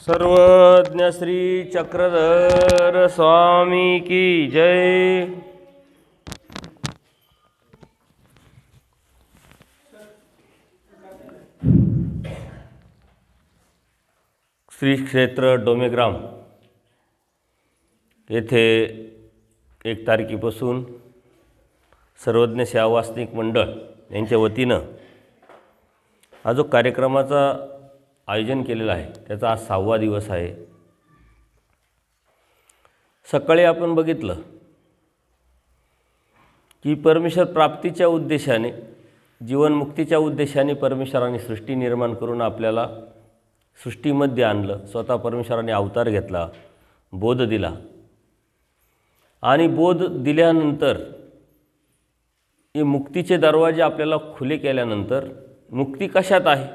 सर्वज्ञ श्री चक्रधर स्वामी की जय। श्री क्षेत्र डोमेग्राम येथे 1 तारखेपासून सर्वज्ञ सेवा वासनिक मंडळ यांच्या वतीनं हा जो कार्यक्रमाचा आयोजन केलेला आहे त्याचा आज 6वा दिवस आहे। सकाळी आपण बघितलं की परमेश्वर प्राप्तीच्या उद्देशाने, जीवनमुक्तीच्या उद्देशाने परमेश्वराने सृष्टी निर्माण करून आपल्याला सृष्टीमध्ये आणलं। स्वतः परमेश्वराने अवतार घेतला, बोध दिला आणि बोध दिल्यानंतर हे मुक्तीचे दरवाजे आपल्याला खुले केल्यानंतर मुक्ती कशात आहे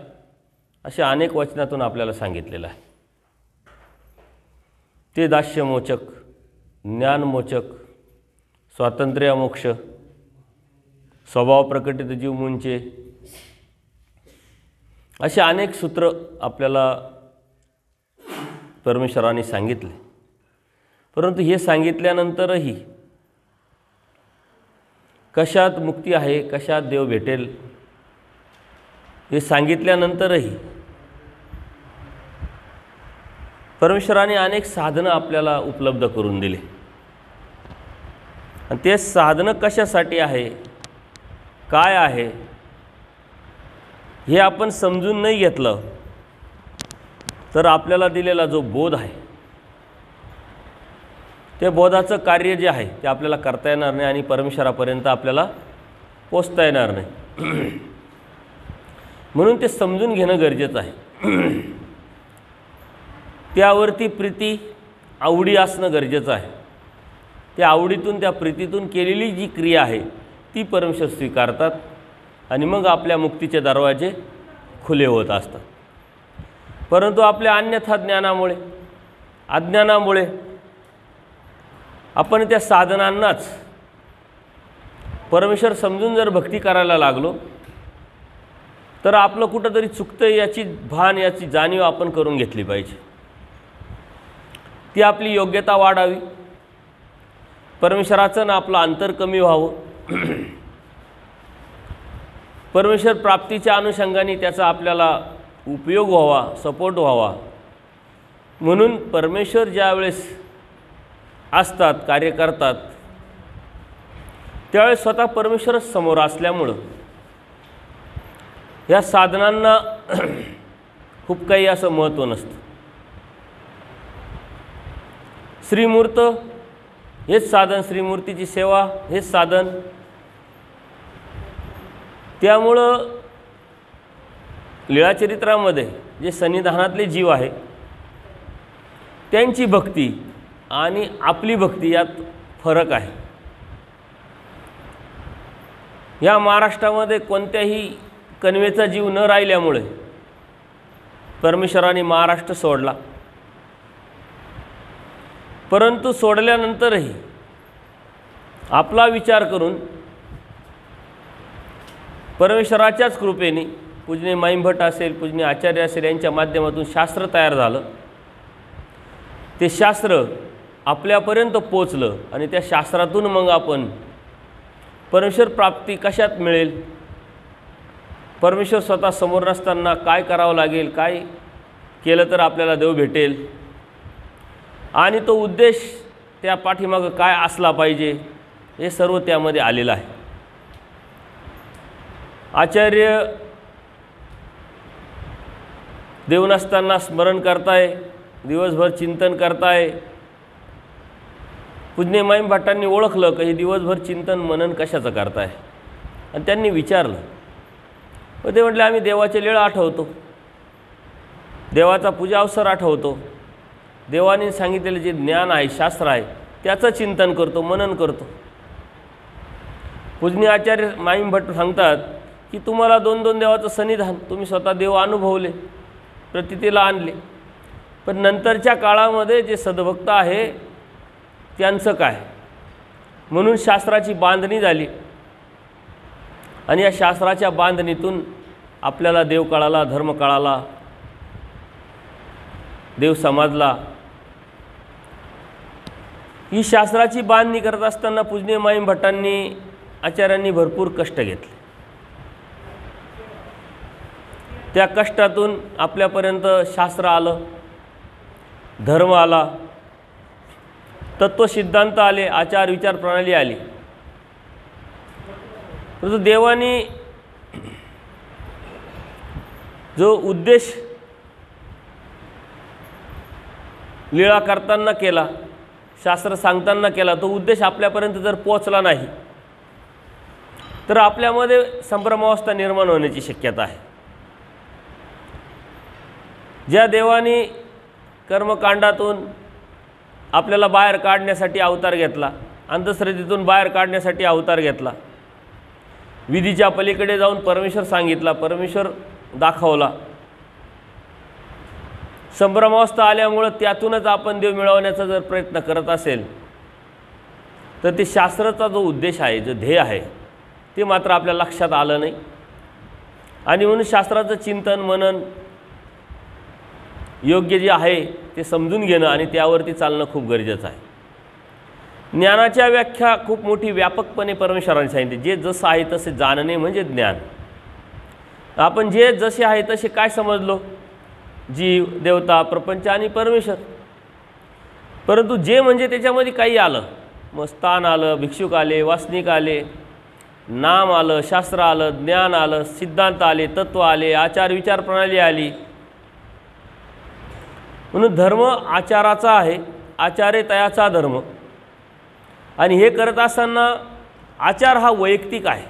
अशा अनेक वचनातून आपल्याला सांगितलेलं आहे। ते दास्यमोचक, ज्ञानमोचक, स्वातंत्र्य मोक्ष, स्वभाव प्रकटित जीव मुंचे असे अनेक सूत्र आपल्याला परमेश्वराने सांगितले। परंतु हे सांगितल्यानंतरही कशात मुक्ती आहे, कशात देव भेटेल हे सांगितल्यानंतरही परमेश्वराने अनेक साधनं आपल्याला उपलब्ध करून दिले आणि ते साधनं कशासाठी आहे, काय आहे हे आपण समजून नाही घेतलं तर आपल्याला दिलेला जो बोध आहे ते बोधाचं कार्य जे आहे ते आपल्याला करता येणार नाही आणि परमेश्वरापर्यंत आपल्याला पोचता येणार नाही। म्हणून ते समजून घेणं गरजेचं आहे। त्यावरती प्रीती, आवडी असणं गरजेचं आहे। त्या आवडीतून, त्या प्रीतीतून केलेली जी क्रिया आहे ती परमेश्वर स्वीकारतात आणि मग आपल्या मुक्तीचे दरवाजे खुले होत असतात। परंतु आपल्या अन्यथा ज्ञानामुळे, अज्ञानामुळे आपण त्या साधनांनाच परमेश्वर समजून जर भक्ती करायला लागलो तर आपलं कुठंतरी चुकतं याची भान, याची जाणीव आपण करून घेतली पाहिजे। ती आपली योग्यता वाढावी, परमेश्वराचं ना आपलं अंतर कमी व्हावं, परमेश्वर प्राप्तीच्या अनुषंगाने त्याचा आपल्याला उपयोग व्हावा, सपोर्ट व्हावा। म्हणून परमेश्वर ज्या वेळेस असतात, कार्य करतात त्यावेळेस स्वतः परमेश्वरच समोर असल्यामुळं या साधनांना खूप काही असं महत्त्व नसतं। श्रीमूर्त हेच साधन, श्रीमूर्तीची सेवा हेच साधन। त्यामुळं लीळाचरित्रामध्ये जे सन्निधानातले जीव आहे त्यांची भक्ती आणि आपली भक्ती यात फरक आहे। या महाराष्ट्रामध्ये कोणत्याही कणवेचा जीव न राहिल्यामुळे परमेश्वराने महाराष्ट्र सोडला। परंतु सोडल्यानंतरही आपला विचार करून परमेश्वराच्याच कृपेने पूजनीय माईंभट असेल, पूजनीय आचार्य असेल यांच्या माध्यमातून शास्त्र तयार झालं। ते शास्त्र आपल्यापर्यंत पोचलं आणि त्या शास्त्रातून मग आपण परमेश्वर प्राप्ती कशात मिळेल, परमेश्वर स्वतः समोर नसताना काय करावं लागेल, काय केलं तर आपल्याला देव भेटेल आणि तो उद्देश त्या पाठीमागं काय असला पाहिजे हे सर्व त्यामध्ये आलेलं आहे। आचार्य देव नसताना स्मरण करताय, दिवसभर चिंतन करताय। पूजनीय माईंभटांनी ओळखलं की दिवसभर चिंतन मनन कशाचं करताय आणि त्यांनी विचारलं व ते म्हटले आम्ही देवाचे लीळा आठवतो, देवाचा पूजा अवसर आठवतो, देवाने सांगितलेले जे ज्ञान आहे, शास्त्र आहे त्याचं चिंतन करतो, मनन करतो। पूजनीय आचार्य माईंभट सांगतात की तुम्हाला 2-2 देवाचं सन्निधान, तुम्ही स्वतः देव अनुभवले, प्रतीतीला आणले, पण नंतरच्या काळामध्ये जे सद्भक्त आहे त्यांचं काय? म्हणून शास्त्राची बांधणी झाली आणि या शास्त्राच्या बांधणीतून आपल्याला देव कळाला, धर्म कळाला, देव समाजला ही शास्त्राची बांधणी करत असताना पूजनीय माईम भट्टांनी आचार्यांनी भरपूर कष्ट घेतले। त्या कष्टातून आपल्यापर्यंत शास्त्र आलं, धर्म आला, तत्वसिद्धांत आले, आचार विचार प्रणाली आली। परंतु देवानी जो उद्देश लीळा करताना केला, शास्त्र सांगताना केला, तो उद्देश आपल्यापर्यंत जर पोहोचला नाही तर आपल्यामध्ये संभ्रमावस्था निर्माण होण्याची शक्यता आहे। ज्या देवाने कर्मकांडातून आपल्याला बाहेर काढण्यासाठी अवतार घेतला, अंधश्रद्धेतून बाहेर काढण्यासाठी अवतार घेतला, विधीच्या पलीकडे जाऊन परमेश्वर सांगितला, परमेश्वर दाखवला, संभ्रमावस्था आल्यामुळं त्यातूनच आपण देव मिळवण्याचा जर प्रयत्न करत असेल तर ते शास्त्राचा जो उद्देश आहे, जो ध्येय आहे, ते मात्र आपल्या लक्षात आलं नाही। आणि म्हणून शास्त्राचं चिंतन मनन योग्य जे आहे ते समजून घेणं आणि त्यावरती चालणं खूप गरजेचं आहे। ज्ञानाच्या व्याख्या खूप मोठी व्यापकपणे परमेश्वराने सांगितली। जे जसं आहे तसे जाणणे म्हणजे ज्ञान। आपण जे जसे आहे तसे काय समजलो? जीव, देवता, प्रपंच आणि परमेश्वर। परंतु जे म्हणजे त्याच्यामध्ये काही आलं, मग स्थान आलं, भिक्षुक आले, वासनिक आले, नाम आलं, शास्त्र आलं, ज्ञान आलं, सिद्धांत आले, तत्व आले, आचार विचार प्रणाली आली। म्हणून धर्म आचाराचा आहे, आचारे तयाचा धर्म। आणि हे करत असताना आचार हा वैयक्तिक आहे।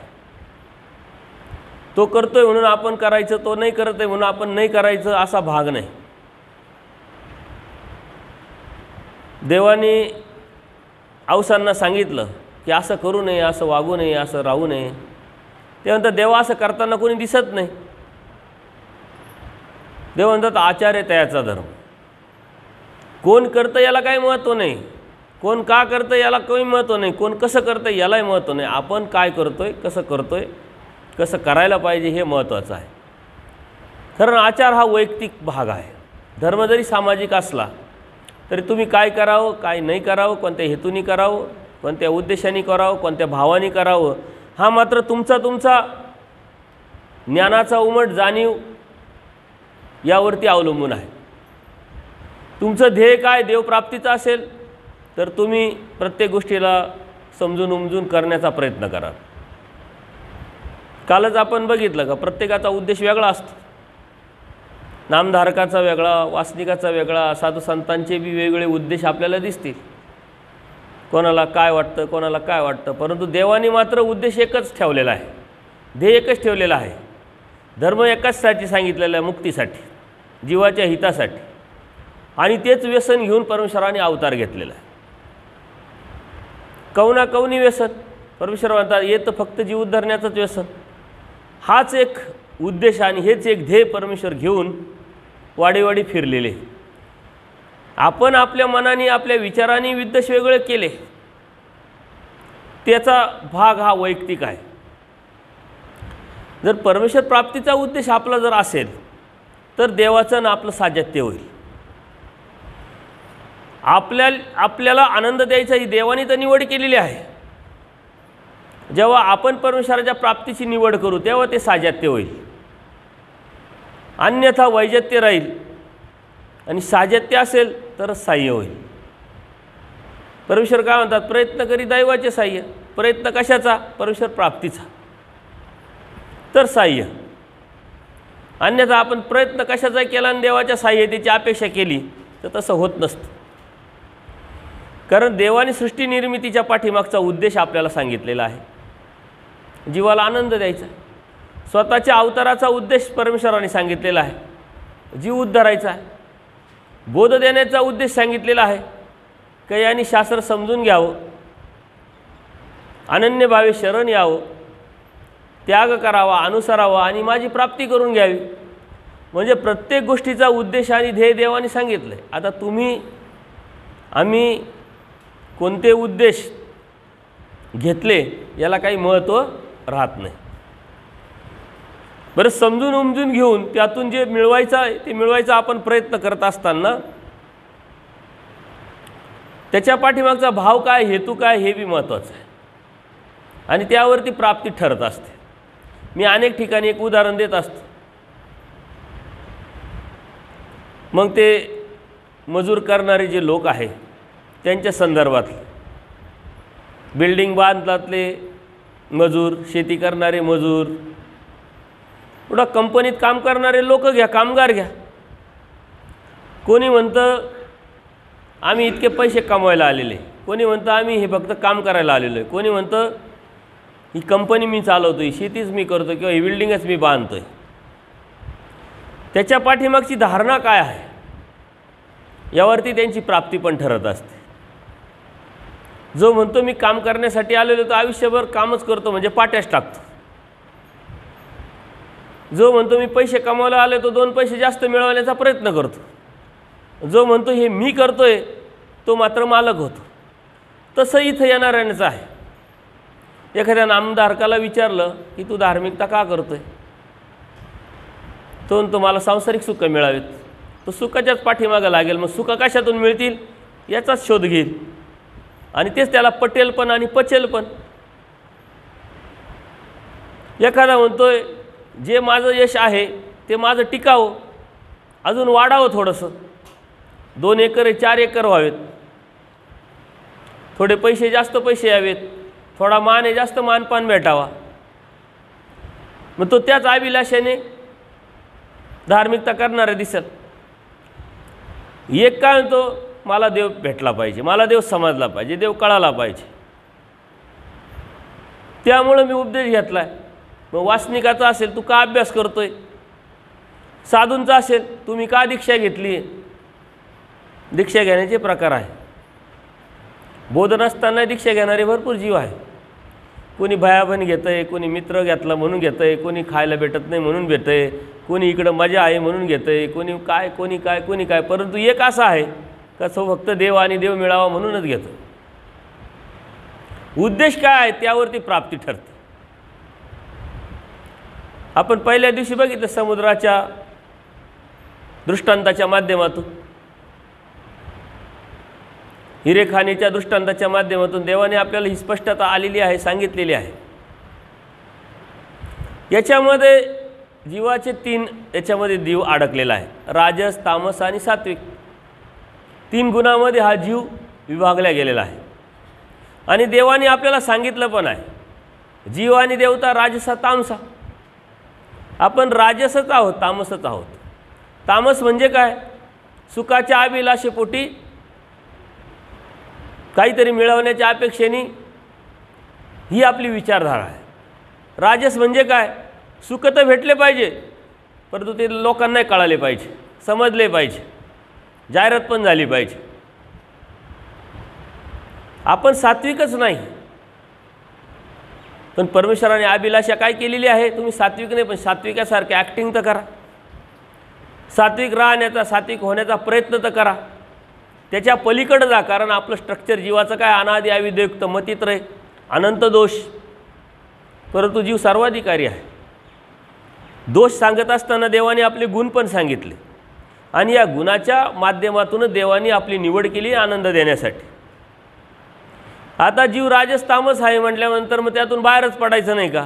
तो करतोय म्हणून आपण करायचं, तो नाही करत आहे म्हणून आपण नाही करायचं असा भाग नाही। देवाने औसांना सांगितलं की असं करू नये, असं वागू नये, असं राहू नये। ते म्हणतात देवा असं करताना कोणी दिसत नाही। देव म्हणतात आचार्य तयाचा धर्म। कोण करतं याला काही महत्त्व नाही, कोण का करतं याला काही महत्त्व नाही, कोण कसं करतं यालाही महत्त्व नाही। आपण काय करतोय, कसं करतोय, कसं करायला पाहिजे हे महत्त्वाचं आहे। कारण आचार हा वैयक्तिक भाग आहे। धर्म जरी सामाजिक असला तरी तुम्ही काय करावं, काय नाही करावं, कोणत्या हेतूने करावं, कोणत्या उद्देशाने करावं, कोणत्या भावाने करावं, हा मात्र तुमचा ज्ञानाचा उमट जाणीव यावरती अवलंबून आहे। तुमचं ध्येय काय देवप्राप्तीचं असेल तर तुम्ही प्रत्येक गोष्टीला समजून उमजून करण्याचा प्रयत्न करा। कालच आपण बघितलं का प्रत्येकाचा उद्देश वेगळा असतो। नामधारकाचा वेगळा, वासनिकाचा वेगळा, साधू संतांचे बी वेगवेगळे उद्देश आपल्याला दिसतील। कोणाला काय वाटतं, कोणाला काय वाटतं, परंतु देवाने मात्र उद्देश एकच ठेवलेला आहे, ध्येय एकच ठेवलेला आहे। धर्म एकाचसाठी सांगितलेला आहे, मुक्तीसाठी, जीवाच्या हितासाठी। आणि तेच व्यसन घेऊन परमेश्वराने अवतार घेतलेला आहे। कौना कौनी व्यसन, परमेश्वर म्हणतात येतं फक्त जीव उद्धरण्याचंच व्यसन। हाच एक उद्देश आणि हेच एक ध्येय परमेश्वर घेऊन वाडीवाडी फिरलेले। आपण आपल्या मनाने आपल्या विचारांनी उद्देश वेगळे केले, त्याचा भाग हा वैयक्तिक आहे। जर परमेश्वर प्राप्तीचा उद्देश आपला जर असेल तर देवाचं ना आपलं साजत्य होईल। आपल्याला आनंद द्यायचा ही देवाने तर निवड केलेली आहे। जेव्हा आपण परमेश्वराच्या प्राप्तीची निवड करू तेव्हा ते साजत्य होईल, अन्यथा वैजत्य राहील। आणि साजत्य असेल तर साह्य होईल। परमेश्वर काय म्हणतात, प्रयत्न करी दैवाचे साह्य। प्रयत्न कशाचा? परमेश्वर प्राप्तीचा, तर साह्य। अन्यथा आपण प्रयत्न कशाचा केला आणि देवाच्या साह्यतेची अपेक्षा केली तर तसं होत नसतं। कारण देवाने सृष्टी निर्मितीच्या पाठीमागचा उद्देश आपल्याला सांगितलेला आहे, जीवाला आनंद द्यायचा। स्वतःच्या अवताराचा उद्देश परमेश्वराने सांगितलेला आहे, जीव उद्धारायचा आहे। बोध देण्याचा उद्देश सांगितलेला आहे, की यांनी शास्त्र समजून घ्यावं, अनन्यभावे शरण यावं, त्याग करावा, अनुसरावा आणि माझी प्राप्ती करून घ्यावी। म्हणजे प्रत्येक गोष्टीचा उद्देश आणि ध्येय देवाने सांगितलं आहे। आता तुम्ही आम्ही कोणते उद्देश घेतले याला काही महत्त्व राहत नाही। बरं, समजून उमजून घेऊन त्यातून जे मिळवायचं आहे ते मिळवायचा आपण प्रयत्न करत असताना त्याच्या पाठीमागचा भाव काय, हेतू काय, हे बी महत्त्वाचं आहे आणि त्यावरती प्राप्ती ठरत असते. मी अनेक ठिकाणी एक उदाहरण देत असतो. मग ते मजूर करणारे जे लोक आहे त्यांच्या संदर्भातले, बिल्डिंग बांधतातले मजूर, शेती करणारे मजूर, पुढं कंपनीत काम करणारे लोक घ्या, कामगार घ्या. कोणी म्हणतं आम्ही इतके पैसे कमवायला आलेले, कोणी म्हणतं आम्ही हे फक्त काम करायला आलेलो आहे, कोणी म्हणतं ही कंपनी मी चालवतो, ही शेतीच मी करतो किंवा ही बिल्डिंगच मी बांधतो आहे. त्याच्या पाठीमागची धारणा काय आहे यावरती त्यांची प्राप्ती पण ठरत असते. जो म्हणतो मी काम करण्यासाठी आलेलो तो आयुष्यभर कामच करतो म्हणजे पाट्याच टाकतो. जो म्हणतो मी पैसे कमवायला आले तो 2 पैसे जास्त मिळवण्याचा प्रयत्न करतो. जो म्हणतो हे मी करतोय तो मात्र मालक होतो. तसं इथं येणाऱ्यांचं आहे. एखाद्या नामधारकाला विचारलं की तू धार्मिकता का करतोय, तो म्हणतो मला सांसारिक सुख मिळावेत. तो सुखाच्याच पाठीमागं लागेल. मग सुख कशातून मिळतील याचाच शोध घेईल आणि तेच त्याला पटेल पण आणि पचेल पण. एखादा म्हणतोय जे माझं यश आहे ते माझं टिकावं, अजून वाढावं, थोडंसं 2 एकर 4 एकर व्हावेत, थोडे पैसे जास्त पैसे यावेत, थोडा मान आहे जास्त मानपान भेटावा. मग तो त्याच अभिलाषेने धार्मिकता करणारा दिसेल. एक काय म्हणतो मला देव भेटला पाहिजे, मला देव समजला पाहिजे, देव कळाला पाहिजे, त्यामुळे मी उपदेश घेतला आहे. मग वासनिकाचा असेल तू का अभ्यास करतोय, साधूंचा असेल तुम्ही का दीक्षा घेतली आहे. दीक्षा घेण्याचे प्रकार आहे. बोध नसताना दीक्षा घेणारे भरपूर जीव आहे. कोणी भयाभन घेतं आहे, कोणी मित्र घेतला म्हणून घेतं आहे, कोणी खायला भेटत नाही म्हणून घेतं आहे, कोणी इकडं मजा आहे म्हणून घेतं आहे, कोणी काय कोणी काय कोणी काय. परंतु एक असा आहे का तो फक्त देव आणि देव मिळावा म्हणूनच घेतो. उद्देश काय आहे त्यावरती प्राप्ती ठरते. आपण पहिल्या दिवशी बघितलं समुद्राच्या दृष्टांताच्या माध्यमातून, हिरेखाणीच्या दृष्टांताच्या माध्यमातून देवाने आपल्याला ही स्पष्टता आलेली आहे, सांगितलेली आहे. याच्यामध्ये जीवाचे 3 याच्यामध्ये जीव अडकलेला आहे. राजस, तामस आणि सात्विक. 3 गुणांमध्ये हा जीव विभागला गेलेला आहे. आणि देवाने आपल्याला सांगितलं पण आहे जीव आणि देवता राजसा तामसा. आपण राजसच आहोत, तामसच आहोत. तामस म्हणजे काय, सुखाच्या अभिलाषेपोटी काहीतरी मिळवण्याच्या अपेक्षेने ही आपली विचारधारा आहे. राजस म्हणजे काय, सुख तर भेटले पाहिजे परंतु ते लोकांनाही कळाले पाहिजे, समजले पाहिजे, जाहिरात पण झाली पाहिजे. आपण सात्विकच नाही. पण परमेश्वराने अभिलाषा काय केलेली आहे, तुम्ही सात्विक नाही पण सात्विकासारखे ॲक्टिंग तर करा, सात्विक राहण्याचा, सात्विक होण्याचा प्रयत्न तर करा. त्याच्या पलीकडे जा. कारण आपलं स्ट्रक्चर जीवाचं काय अनादि अविद्युक्त मतित्रय अनंत दोष. परंतु जीव सर्वाधिकारी आहे. दोष सांगत असताना देवाने आपले गुण पण सांगितले आणि या गुणाच्या माध्यमातून देवाने आपली निवड केली आनंद देण्यासाठी. आता जीव राजस तामस आहे म्हटल्यानंतर मग त्यातून बाहेरच पडायचं नाही का.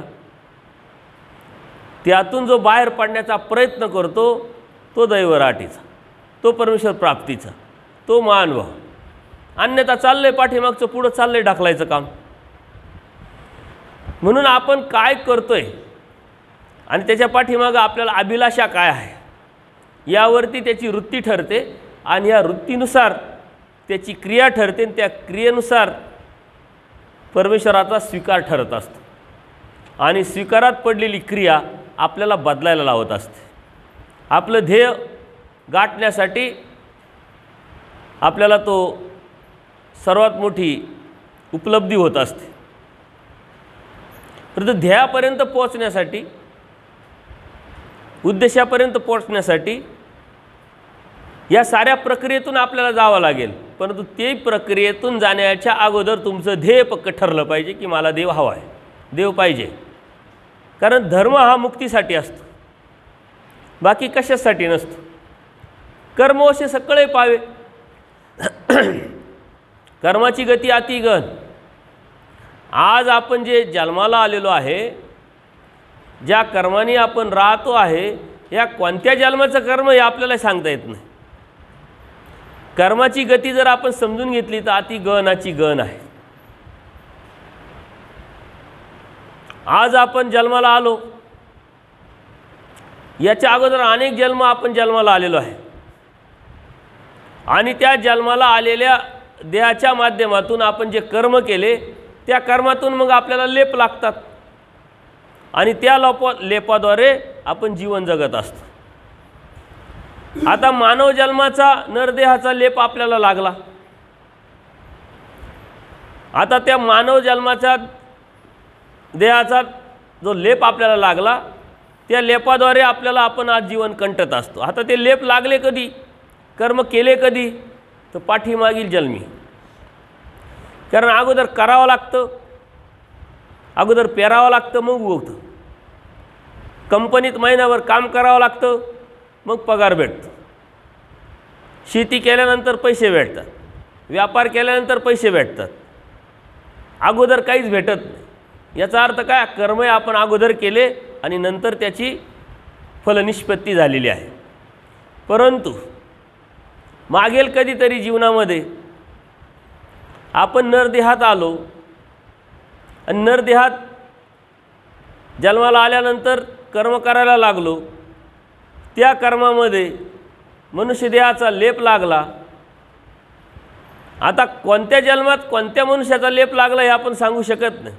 त्यातून जो बाहेर पडण्याचा प्रयत्न करतो तो दैवराटीचा, तो परमेश्वर प्राप्तीचा, तो महानुभव. अन्यथा चाललंय पाठीमागचं पुढं चाललंय ढकलायचं काम. म्हणून आपण काय करतोय आणि त्याच्या पाठीमागं आपल्याला अभिलाषा काय आहे यावरती त्याची वृत्ती ठरते आणि या वृत्तीनुसार त्याची क्रिया ठरते आणि त्या क्रियेनुसार परमेश्वराचा स्वीकार ठरत असतो. आणि स्वीकारात पडलेली क्रिया आपल्याला बदलायला लावत असते. आपलं ध्येय गाठण्यासाठी आपल्याला तो सर्वात मोठी उपलब्धी होत असते. परंतु ध्येयापर्यंत पोहोचण्यासाठी, उद्देशापर्यंत पोहोचण्यासाठी या साऱ्या प्रक्रियेतून आपल्याला जावं लागेल. परंतु ते प्रक्रियेतून जाण्याच्या अगोदर तुमचं ध्येय पक्क ठरलं पाहिजे की मला देव हवा आहे, देव पाहिजे. कारण धर्म हा मुक्तीसाठी असतो, बाकी कशासाठी नसतो. कर्म असे सगळे पावे. कर्माची गती अति गहन. आज आपण जे जन्माला आलेलो आहे, ज्या कर्माने आपण राहतो आहे, या कोणत्या जन्माचं कर्म हे आपल्याला सांगता येत नाही. कर्माची गती जर आपण समजून घेतली तर अति गहनाची गहन आहे. आज आपण जन्माला आलो, याच्या अगोदर अनेक जन्म आपण जन्माला आलेलो आहे आणि त्या जन्माला आलेल्या देहाच्या माध्यमातून आपण जे कर्म केले त्या कर्मातून मग आपल्याला लेप लागतात आणि त्या लेपाद्वारे आपण जीवन जगत असतो. आता मानव जन्माचा नरदेहाचा लेप आपल्याला लागला. आता त्या मानव जन्माचा देहाचा जो लेप आपल्याला लागला, त्या लेपाद्वारे आपल्याला आपण आज जीवन कंटत असतो. आता ते लेप लागले कधी, कर्म केले कधी, तर पाठीमागील जन्मी. कारण अगोदर करावं लागतं, अगोदर पेरावं लागतं, मग उगवतं. कंपनीत महिनाभर काम करावं लागतं, मग पगार भेटतो. शेती केल्यानंतर पैसे भेटतात, व्यापार केल्यानंतर पैसे भेटतात. अगोदर काहीच भेटत नाही. याचा अर्थ काय, कर्म आपण अगोदर केले आणि नंतर त्याची फलनिष्पत्ती झालेली आहे. परंतु मागेल कधीतरी जीवनामध्ये आपण नरदेहात आलो आणि नरदेहात जन्माला आल्यानंतर कर्म करायला लागलो. त्या कर्मामध्ये मनुष्यदेहाचा लेप लागला. आता कोणत्या जन्मात कोणत्या मनुष्याचा लेप लागला हे आपण सांगू शकत नाही.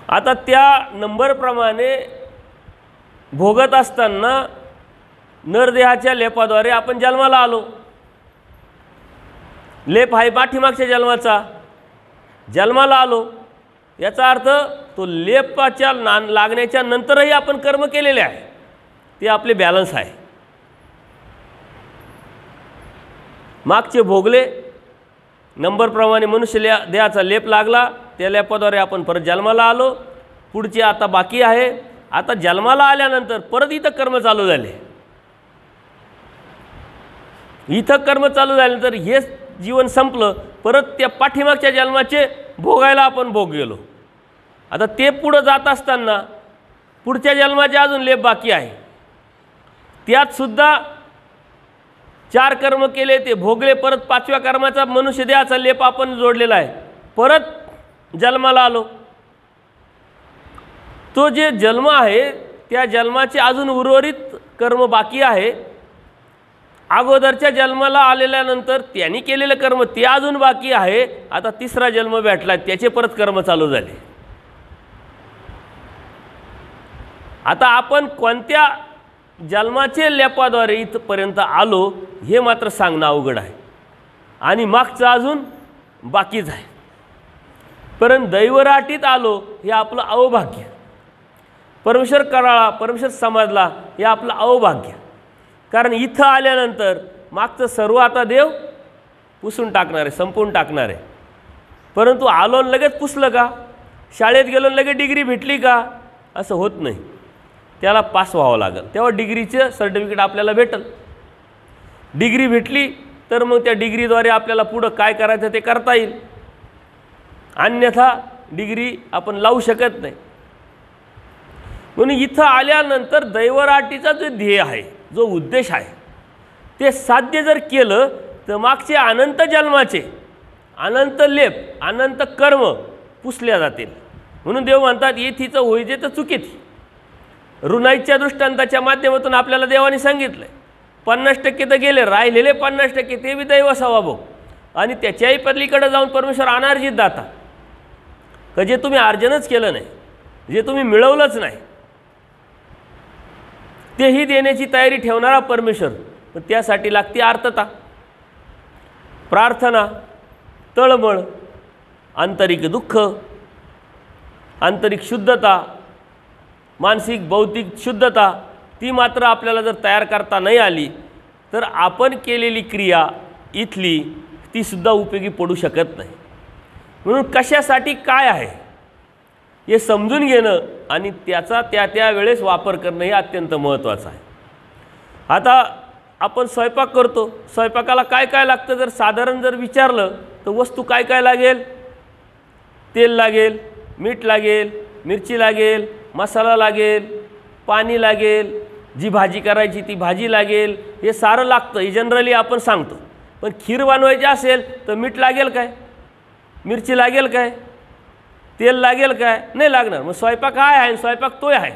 आता त्या नंबरप्रमाणे भोगत असताना नरदेहाच्या लेपाद्वारे आपण जन्माला आलो. लेप आहे पाठीमागच्या जन्माचा, जन्माला आलो. याचा अर्थ तो लेपाच्या लागण्याच्या नंतरही आपण कर्म केलेले आहे, ते आपले बॅलन्स आहे. मागचे भोगले, नंबरप्रमाणे मनुष्य देहाचा लेप लागला, त्या लेपाद्वारे आपण परत जन्माला आलो. पुढचे आता बाकी आहे. आता जन्माला आल्यानंतर परत इथं कर्म चालू झाले. इथं कर्म चालू झाल्यानंतर हे जीवन संपलं, परत त्या पाठीमागच्या जन्माचे भोगायला आपण भोग गेलो. आता ते पुढं जात असताना पुढच्या जन्माचे अजून लेप बाकी आहे. त्यात सुद्धा 4 कर्म केले, ते भोगले. परत 5व्या कर्माचा मनुष्य देहाचा लेप आपण जोडलेला आहे. परत जन्माला आलो. तो जे जन्म आहे त्या जन्माचे अजून उर्वरित कर्म बाकी आहे. अगोदरच्या जन्माला आलेल्यानंतर त्यांनी केलेलं कर्म ते अजून बाकी आहे. आता 3रा जन्म भेटला, त्याचे परत कर्म चालू झाले. आता आपण कोणत्या जन्माचे लेपाद्वारे इथपर्यंत आलो हे मात्र सांगणं अवघड आहे आणि मागचं अजून बाकीच आहे. परंतु दैवराटीत आलो हे आपलं अवभाग्य. परमेश्वर कळाला, परमेश्वर समजला हे आपलं अवभाग्य. कारण इथं आल्यानंतर मागचं सर्व आता देव पुसून टाकणार आहे, संपवून टाकणार आहे. परंतु आलो लगेच पुसलं का, शाळेत गेलो लगेच डिग्री भेटली का, असं होत नाही. त्याला पास व्हावं लागेल, तेव्हा डिग्रीचं सर्टिफिकेट आपल्याला भेटेल. डिग्री भेटली तर मग त्या डिग्रीद्वारे आपल्याला पुढं काय करायचं ते करता येईल. अन्यथा डिग्री आपण लावू शकत नाही. म्हणून इथं आल्यानंतर दैवराटीचा जो ध्येय आहे, जो उद्देश आहे, ते साध्य जर केलं तर मागचे अनंत जन्माचे अनंत लेप, अनंत कर्म पुसल्या जातील. म्हणून देव म्हणतात येथीचं होईजे तर चुकीत. ऋणाईच्या दृष्टांताच्या माध्यमातून आपल्याला देवाने सांगितलं 50% तर गेले, राहिलेले 50% ते बी दैव स्वभाव आणि त्याच्याही पलीकडे जाऊन परमेश्वर अनार्जित दाता, का जे तुम्ही अर्जनच केलं नाही, जे तुम्ही मिळवलंच नाही, तेही देण्याची तयारी ठेवणारा परमेश्वर. पण त्यासाठी लागते आर्तता, प्रार्थना, तळमळ, आंतरिक दुःख, आंतरिक शुद्धता, मानसिक बौद्धिक शुद्धता. ती मात्र आपल्याला जर तयार करता नाही आली तर आपण केलेली क्रिया इथली ती सुद्धा उपयोगी पडू शकत नाही. म्हणून कशासाठी काय आहे हे समजून घेणं आणि त्याचा त्या वेळेस वापर करणं हे अत्यंत महत्त्वाचं आहे. आता आपण स्वयंपाक करतो, स्वयंपाकाला काय काय लागतं जर साधारण जर विचारलं तर वस्तू काय काय लागेल? तेल लागेल, मीठ लागेल, मिरची लागेल, मसाला लागेल, पाणी लागेल, जी भाजी करायची ती भाजी लागेल, हे सारं लागतं, हे जनरली आपण सांगतो. पण खीर बनवायची असेल तर मीठ लागेल काय? मिरची लागेल काय? तेल लागेल काय? नाही लागणार. मग स्वयंपाक काय आहे? स्वयंपाक तोय आहे.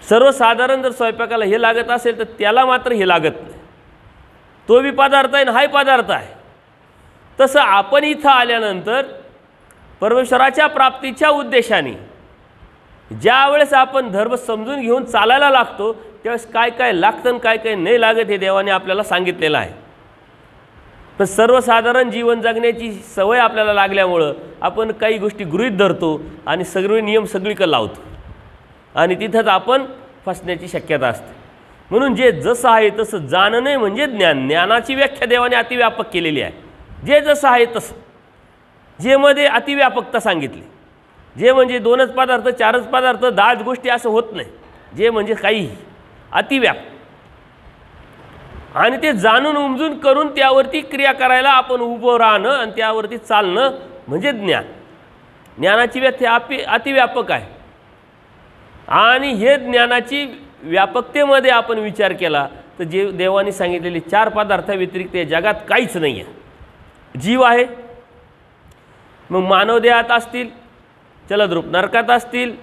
सर्वसाधारण जर स्वयंपाकाला हे लागत असेल तर त्याला मात्र हे लागत नाही. तो बी पदार्थ आहे आणि हाही पदार्थ आहे. तसं आपण इथं आल्यानंतर परमेश्वराच्या प्राप्तीच्या उद्देशाने ज्या वेळेस आपण धर्म समजून घेऊन चालायला लागतो त्यावेळेस काय काय लागतं आणि काय काय नाही लागत हे देवाने आपल्याला सांगितलेलं आहे. पण सर्वसाधारण जीवन जगण्याची सवय आपल्याला लागल्यामुळं आपण काही गोष्टी गृहीत धरतो आणि सगळे नियम सगळीकडे लावतो आणि तिथंच आपण फसण्याची शक्यता असते. म्हणून जे जसं आहे तसं जाणणे म्हणजे ज्ञान. ज्ञानाची व्याख्या देवाने अतिव्यापक केलेली आहे. जे जसं आहे तसं, जे मध्ये अतिव्यापकता सांगितली, जे म्हणजे 2च पदार्थ 4च पदार्थ 10च गोष्टी असं होत नाही. जे म्हणजे काही अतिव्यापक आणि ते जाणून उमजून करून त्यावरती क्रिया करायला आपण उभं राहणं आणि त्यावरती चालणं म्हणजे ज्ञान. ज्ञानाची व्याख्या अतिव्यापक आहे आणि हे ज्ञानाची व्यापकतेमध्ये आपण विचार केला तर जे देवाने सांगितलेले 4 पदार्थाव्यतिरिक्त या जगात काहीच नाही आहे. जीव आहे, मग मानव देहात असतील, जलद्रूप नरकात असतील,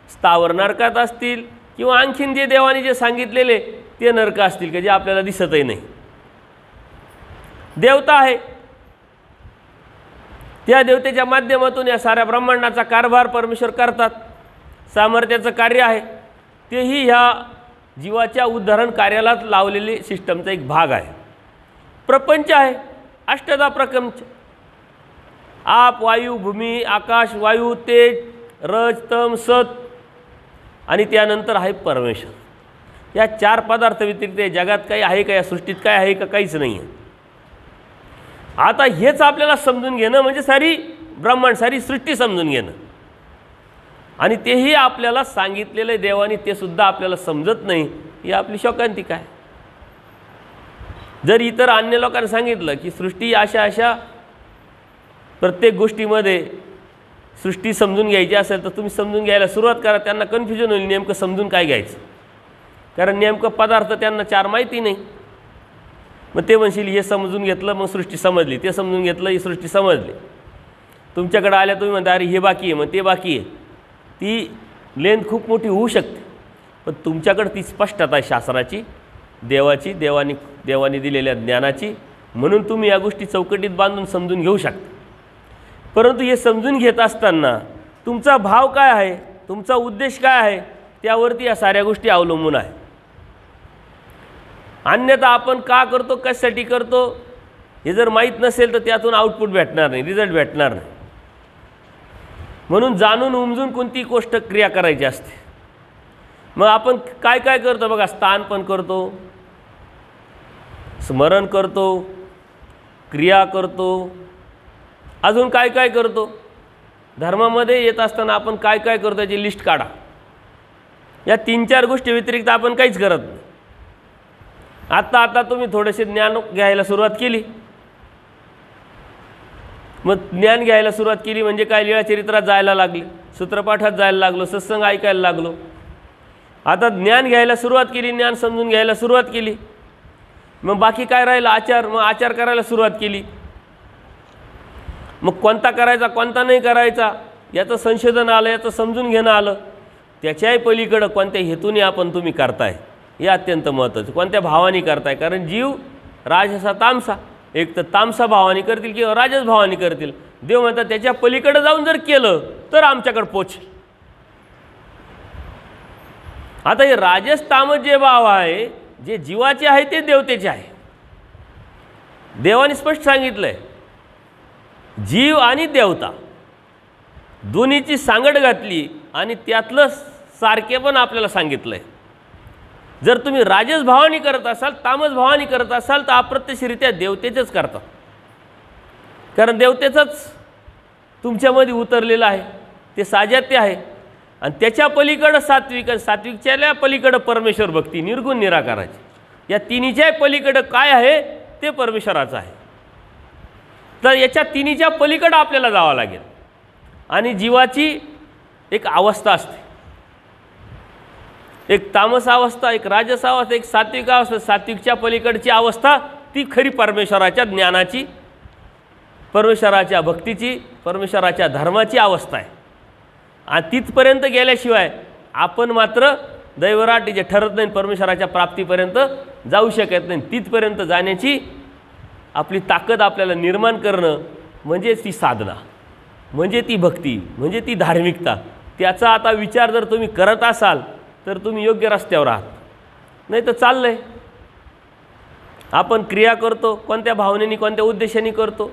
स्थावर नरकात असतील किंवा आणखीन जे देवाने जे सांगितलेले ते नरक असतील की जे आपल्याला दिसतही नाही. देवता आहे, त्या देवतेच्या माध्यमातून या साऱ्या ब्रह्मांडाचा कारभार परमेश्वर करतात. सामर्थ्याचं कार्य आहे, तेही ह्या जीवाच्या उद्धारण कार्याला लावलेले सिस्टमचा एक भाग आहे. प्रपंच आहे, अष्टधा प्रपंच, आप, वायू, भूमी, आकाश, वायू, तेज, रज, तम, सत आणि त्यानंतर आहे परमेश्वर. या 4 पदार्थ व्यतिरिक्त जगात काही आहे का? या सृष्टीत काय आहे का? काहीच नाही आहे. आता हेच आपल्याला समजून घेणं म्हणजे सारी ब्रह्मांड, सारी सृष्टी समजून घेणं आणि तेही आपल्याला सांगितलेलं देवाने ते सुद्धा आपल्याला समजत नाही. ही आपली शोकांतिका आहे. जर इतर अन्य लोकांना सांगितलं की सृष्टी अशा अशा प्रत्येक गोष्टीमध्ये सृष्टी समजून घ्यायची असेल तर तुम्ही समजून घ्यायला सुरुवात करा. त्यांना कन्फ्युजन होईल नेमकं समजून काय घ्यायचं, कारण नेमकं पदार्थ त्यांना 4 माहिती नाही. मग ते म्हणशील हे समजून घेतलं मग सृष्टी समजली, ते समजून घेतलं ही सृष्टी समजली. तुमच्याकडे आल्या तुम्ही म्हणता अरे हे बाकी आहे, मग ते बाकी आहे. ती लेंथ खूप मोठी होऊ शकते, पण तुमच्याकडे ती स्पष्टता आहे शास्त्राची, देवाची, देवाने दिलेल्या ज्ञानाची. म्हणून तुम्ही या गोष्टी चौकटीत बांधून समजून घेऊ शकता. परंतु हे समजून घेत असताना तुमचा भाव काय आहे, तुमचा उद्देश काय आहे, त्यावरती या साऱ्या गोष्टी अवलंबून आहे. अन्यथा आपण का करतो, कशासाठी करतो हे जर माहीत नसेल तर त्यातून आउटपुट भेटणार नाही, रिझल्ट भेटणार नाही. म्हणून जाणून उमजून कोणती गोष्ट क्रिया करायची असते. मग आपण काय काय करतो बघा, स्थान पण करतो, स्मरण करतो, क्रिया करतो, अजून काय काय करतो. धर्मामध्ये येत असताना आपण काय काय करतो याची लिस्ट काढा. या 3-4 गोष्टी व्यतिरिक्त आपण काहीच करत नाही. आता तुम्ही थोडेसे ज्ञान घ्यायला सुरुवात केली. मग ज्ञान घ्यायला सुरुवात केली म्हणजे काय, लीळाचरित्रात जायला लागले, सूत्रपाठात जायला लागलो, सत्संग ऐकायला लागलो. आता ज्ञान घ्यायला सुरुवात केली, ज्ञान समजून घ्यायला सुरुवात केली. मग बाकी काय राहिलं, आचार. मग आचार करायला सुरुवात केली. मग कोणता करायचा कोणता नाही करायचा याचं संशोधन आलं, याचं समजून घेणं आलं. त्याच्याही पलीकडं कोणत्या हेतूने तुम्ही करताय हे अत्यंत महत्त्वाचं. कोणत्या भावाने करताय, कारण जीव राजसा तामसा, एक तर तामसा भावाने करतील किंवा राजस भावाने करतील. देव म्हणतात त्याच्या पलीकडे जाऊन जर केलं तर आमच्याकडे पोच. आता हे राजस तामस जे भाव आहे, जे जीवाचे आहे ते देवतेचे आहे. देवाने स्पष्ट सांगितलंय जीव आणि देवता दोन्हीची सांगड घातली आणि त्यातलं सारखेपण आपल्याला सांगितलंय. जर तुम्ही राजस भावानी करत असाल, तामस भावानी करत असाल तर अप्रत्यक्षरित्या देवतेचंच करता, कारण देवतेचंच तुमच्यामध्ये उतरलेलं आहे, ते साजात्य आहे. आणि त्याच्या पलीकडं सात्विक, आणि सात्विकच्या पलीकडं परमेश्वर भक्ती, निर्गुण निराकाराची, या तिन्हीच्या पलीकडं काय आहे ते परमेश्वराचं आहे. तर याच्या तिन्हीच्या पलीकडं आपल्याला जावं लागेल. आणि जीवाची एक अवस्था असते, एक तामस अवस्था, एक राजस अवस्था, एक सात्विक अवस्था. सात्विकच्या पलीकडची अवस्था ती खरी परमेश्वराच्या ज्ञानाची, परमेश्वराच्या भक्तीची, परमेश्वराच्या धर्माची अवस्था आहे. आणि तिथपर्यंत गेल्याशिवाय आपण मात्र दैवराट जे ठरत नाही, परमेश्वराच्या प्राप्तीपर्यंत जाऊ शकत नाही. तिथपर्यंत जाण्याची आपली ताकद आपल्याला निर्माण करणं म्हणजे ती साधना, म्हणजे ती भक्ती, म्हणजे ती धार्मिकता. त्याचा आता विचार जर तुम्ही करत असाल तर तुम्ही योग्य रस्त्यावर आहात. नाही तर चाललं आहे, आपण क्रिया करतो कोणत्या भावनेने, कोणत्या उद्देशाने करतो.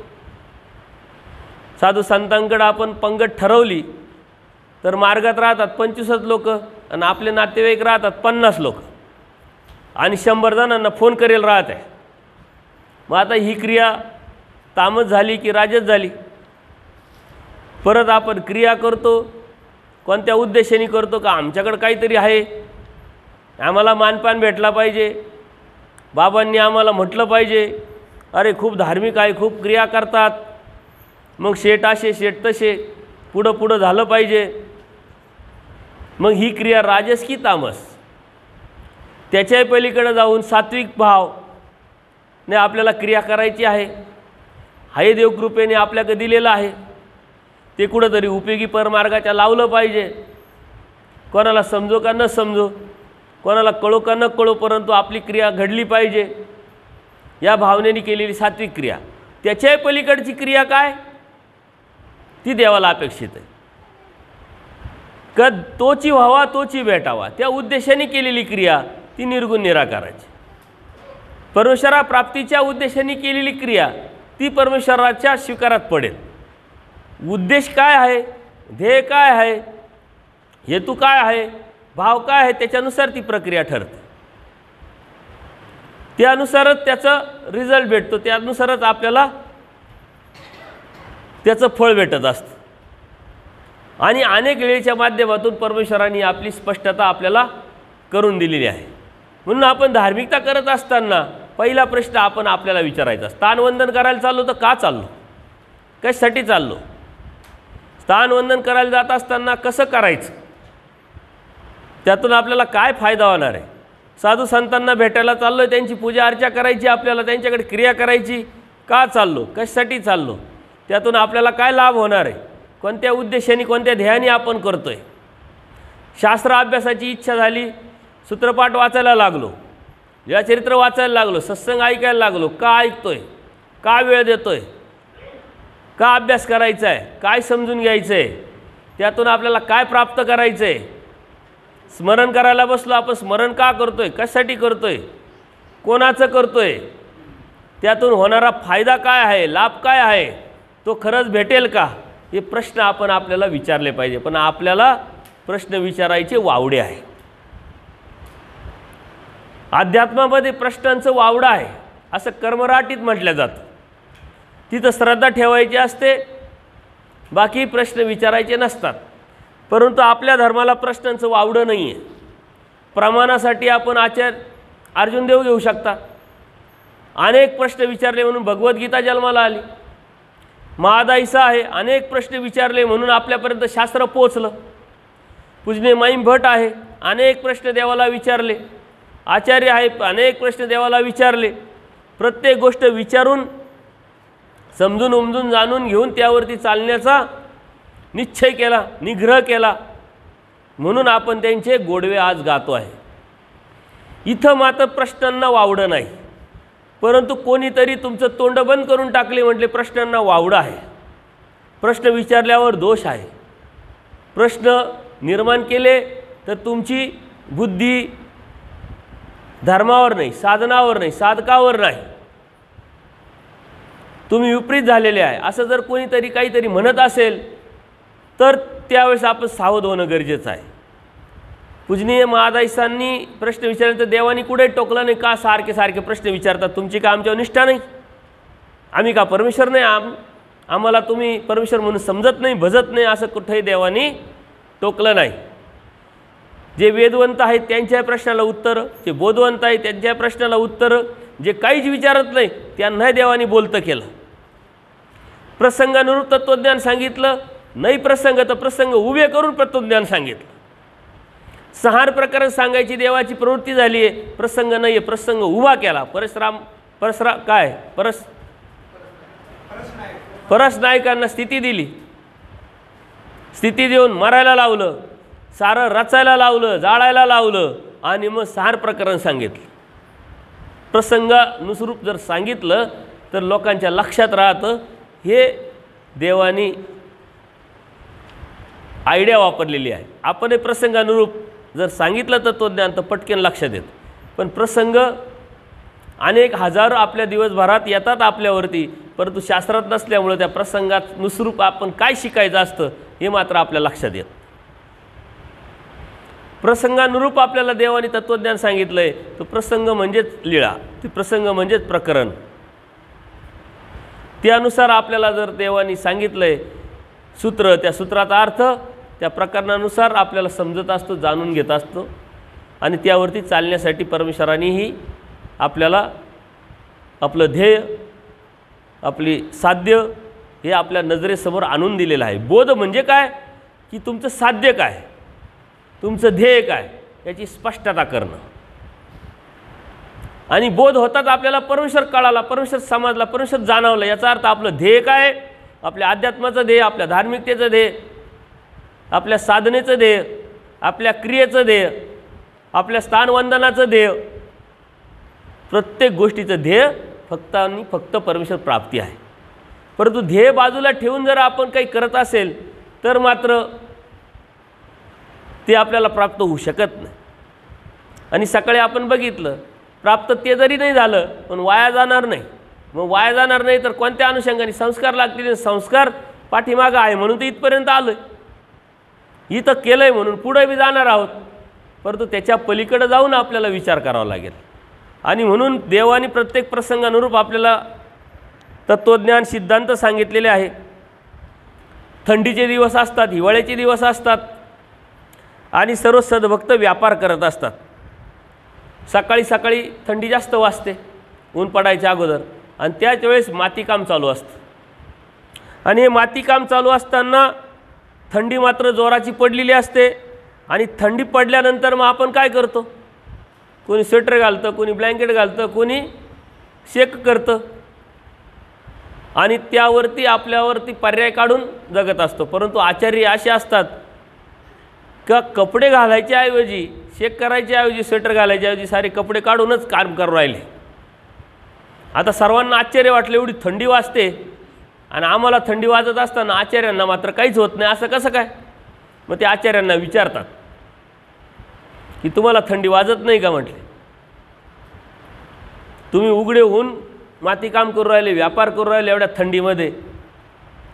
साधू संतांकडे आपण पंगत ठरवली तर मार्गात राहतात 25 लोक, आणि आपले नातेवाईक राहतात 50 लोक, आणि 100 जणांना फोन करेल राहत आहे. मग आता ही क्रिया तामस झाली की राजस झाली? परत आपण क्रिया करतो कोणत्या उद्देशाने करतो? का आमच्याकडे काहीतरी आहे, आम्हाला मानपान भेटला पाहिजे, बाबांनी आम्हाला म्हटलं पाहिजे, अरे खूप धार्मिक आहे, खूप क्रिया करतात, मग शेट असे शेट तसे, पुढं पुढं झालं पाहिजे. मग ही क्रिया राजस की तामस? त्याच्याही पलीकडे जाऊन सात्विक भाव ने आपल्याला क्रिया करायची आहे. हाय देवकृपेने आपल्याकडे दिलेलं आहे, ते कुठंतरी उपयोगी परमार्गाच्या लावलं पाहिजे. कोणाला समजो का न समजो, कोणाला कळो का न कळो, परंतु आपली क्रिया घडली पाहिजे, या भावनेने केलेली सात्विक क्रिया. त्याच्याही पलीकडची क्रिया काय? ती देवाला अपेक्षित आहे. कद तोची व्हावा तोची भेटावा, त्या उद्देशाने केलेली क्रिया ती निर्गुण निराकाराची. परमेश्वरा प्राप्तीच्या उद्देशाने केलेली क्रिया ती परमेश्वराच्या स्वीकारात पडेल. उद्देश काय आहे, ध्येय काय आहे, हेतू काय आहे, भाव काय आहे, त्याच्यानुसार ती प्रक्रिया ठरते. त्यानुसारच त्याचा रिझल्ट भेटतो, त्यानुसारच आपल्याला त्याचं फळ भेटत असतं. आणि अनेक वेळेच्या माध्यमातून परमेश्वराने आपली स्पष्टता आपल्याला करून दिलेली आहे. म्हणून आपण धार्मिकता करत असताना पहिला प्रश्न आपण आपल्याला विचारायचा, स्थानवंदन करायला चाललो तर का चाललो, कशासाठी चाललो? स्थानवंदन करायला जात असताना कसं करायचं, त्यातून आपल्याला काय फायदा होणार आहे? साधू संतांना भेटायला चाललो आहे, त्यांची पूजा अर्चा करायची, आपल्याला त्यांच्याकडे क्रिया करायची, का चाललो, कशासाठी चाललो, त्यातून आपल्याला काय लाभ होणार आहे, कोणत्या उद्देशाने, कोणत्या ध्येयाने आपण करतो आहे? शास्त्र अभ्यासाची इच्छा झाली, सूत्रपाठ वाचायला लागलो, लीळाचरित्र वाचायला लागलो, सत्संग ऐकायला लागलो, का ऐकतोय, का वेळ देतोय, का अभ्यास करायचा आहे, काय समजून घ्यायचं आहे, त्यातून आपल्याला काय प्राप्त करायचं आहे? स्मरण करायला बसलो, आपण स्मरण का करतोय, कशासाठी करतोय, कोणाचं करतोय, त्यातून होणारा फायदा काय आहे, लाभ काय आहे, तो खरंच भेटेल का? हे प्रश्न आपण आपल्याला विचारले पाहिजे. पण आपल्याला प्रश्न विचारायचे वावडे आहे. अध्यात्मामध्ये प्रश्नांचं वावडं आहे असं कर्मराटीत म्हटलं जातं. तिथं श्रद्धा ठेवायची असते, बाकी प्रश्न विचारायचे नसतात. परंतु आपल्या धर्माला प्रश्नांचं वावडं नाही आहे. प्रमाणासाठी आपण आचार्य अर्जुन देव घेऊ शकता. अनेक प्रश्न विचारले म्हणून भगवद्गीता जन्माला आली. महादाईसा आहे, अनेक प्रश्न विचारले म्हणून आपल्यापर्यंत शास्त्र पोचलं. पूजनीय माईम भट आहे, अनेक प्रश्न देवाला विचारले. आचार्य आहे, अनेक प्रश्न देवाला विचारले. प्रत्येक गोष्ट विचारून समजून उमजून जाणून घेऊन त्यावरती चालण्याचा निश्चय केला, निग्रह केला, म्हणून आपण त्यांचे गोडवे आज गातो आहे. इथं मात्र प्रश्नांना वावडं नाही, परंतु कोणीतरी तुमचं तोंड बंद करून टाकले, म्हटले प्रश्नांना वावडं आहे, प्रश्न विचारल्यावर दोष आहे. प्रश्न निर्माण केले तर तुमची बुद्धी धर्मावर नाही, साधनावर नाही, साधकावर नाही, तुम्ही विपरीत झालेले आहे असं जर कोणीतरी काहीतरी म्हणत असेल तर त्यावेळेस आपण सावध होणं गरजेचं आहे. पूजनीय महादाईसांनी प्रश्न विचारल्यानंतर देवानी कुठे टोकलं नाही. का सारखे सारखे प्रश्न विचारतात, तुमची का आमच्यावर निष्ठा नाही, आम्ही का परमेश्वर नाही, आम्हाला तुम्ही परमेश्वर म्हणून समजत नाही, भजत नाही, असं कुठेही देवानी टोकलं नाही. जे वेदवंत आहेत त्यांच्या प्रश्नाला उत्तरं, जे बोधवंत आहेत त्यांच्या प्रश्नाला उत्तरं, जे काहीच विचारत नाही त्यांनाही देवाने बोलतं केलं. प्रसंगानुरूप तत्त्वज्ञान सांगितलं, नाही प्रसंग तर प्रसंग उभे करून तत्त्वज्ञान सांगितलं. 6 प्रकरण सांगायची देवाची प्रवृत्ती झाली आहे, प्रसंग नाही आहे, प्रसंग उभा केला. परस नायकांना स्थिती दिली, स्थिती देऊन मरायला लावलं, सारं रचायला लावलं, जाळायला लावलं आणि मग 6 प्रकरण सांगितलं. प्रसंगानुरूप जर सांगितलं तर लोकांच्या लक्षात राहतं. हे देवानी आयडिया वापरलेली आहे. आपण हे प्रसंगानुरूप जर सांगितलं तत्त्वज्ञान तर पटकन लक्षात येतं. पण प्रसंग अनेक हजारो आपल्या दिवसभरात येतात आपल्यावरती, परंतु शास्त्रात नसल्यामुळे त्या प्रसंगात नुसरूप आपण काय शिकायचं असतं हे मात्र आपल्या लक्षात येतं. प्रसंगानुरूप आपल्याला देवाने तत्त्वज्ञान सांगितलं आहे. तो प्रसंग म्हणजेच लीळा, ते प्रसंग म्हणजेच प्रकरण. त्यानुसार आपल्याला जर देवाने सांगितलं आहे सूत्र, त्या सूत्राचा अर्थ त्या प्रकरणानुसार आपल्याला समजत असतो, जाणून घेत असतो आणि त्यावरती चालण्यासाठी परमेश्वरानेही आपल्याला आपलं ध्येय, आपली साध्य हे आपल्या नजरेसमोर आणून दिलेलं आहे. बोध म्हणजे काय की तुमचं साध्य काय, तुमचं ध्येय काय याची स्पष्टता करणं. आणि बोध होताच आपल्याला परमेश्वर कळाला, परमेश्वर समजला, परमेश्वर जाणवलं. याचा अर्थ आपलं ध्येय काय, आपल्या अध्यात्माचं ध्येय, आपल्या धार्मिकतेचं ध्येय, आपल्या साधनेचं ध्येय, आपल्या क्रियेचं ध्येय, आपल्या स्थानवंदनाचं ध्येय, प्रत्येक गोष्टीचं ध्येय फक्त आणि फक्त परमेश्वर प्राप्ती आहे. परंतु ध्येय बाजूला ठेवून जर आपण काही करत असेल तर मात्र ते आपल्याला प्राप्त होऊ शकत नाही. आणि सकाळी आपण बघितलं, प्राप्त ते जरी नाही झालं पण वाया जाणार नाही. मग वाया जाणार नाही तर कोणत्या अनुषंगाने संस्कार लागतील. संस्कार पाठीमागं आहे म्हणून ते इथपर्यंत आलं आहे, इथं केलं आहे म्हणून पुढे बी जाणार आहोत. परंतु त्याच्या पलीकडे जाऊन आपल्याला विचार करावा लागेल. आणि म्हणून देवाने प्रत्येक प्रसंगानुरूप आपल्याला तत्त्वज्ञान सिद्धांत सांगितलेले आहे. थंडीचे दिवस असतात, हिवाळ्याचे दिवस असतात आणि सर्व सद्भक्त व्यापार करत असतात. सकाळी सकाळी थंडी जास्त वाजते ऊन पडायच्या अगोदर आणि त्याच वेळेस मातीकाम चालू असतं. आणि हे मातीकाम चालू असताना थंडी मात्र जोराची पडलेली असते. आणि थंडी पडल्यानंतर मग आपण काय करतो, कोणी स्वेटर घालतं, कोणी ब्लँकेट घालतं, कोणी शेक करतं आणि त्यावरती आपल्यावरती पर्याय काढून जगत असतो. परंतु आचार्य असे असतात का कपडे घालायच्या ऐवजी, शेक करायच्या ऐवजी, स्वेटर घालायच्या ऐवजी सारे कपडे काढूनच काम करू राहिले. आता सर्वांना आश्चर्य वाटलं, एवढी थंडी वाजते आणि आम्हाला थंडी वाजत असताना आचार्यांना मात्र काहीच होत नाही, असं कसं काय. मग ते आचार्यांना विचारतात की तुम्हाला थंडी वाजत नाही का. म्हटले तुम्ही उघडे होऊन मातीकाम करू राहिले, व्यापार करू राहिले एवढ्या थंडीमध्ये.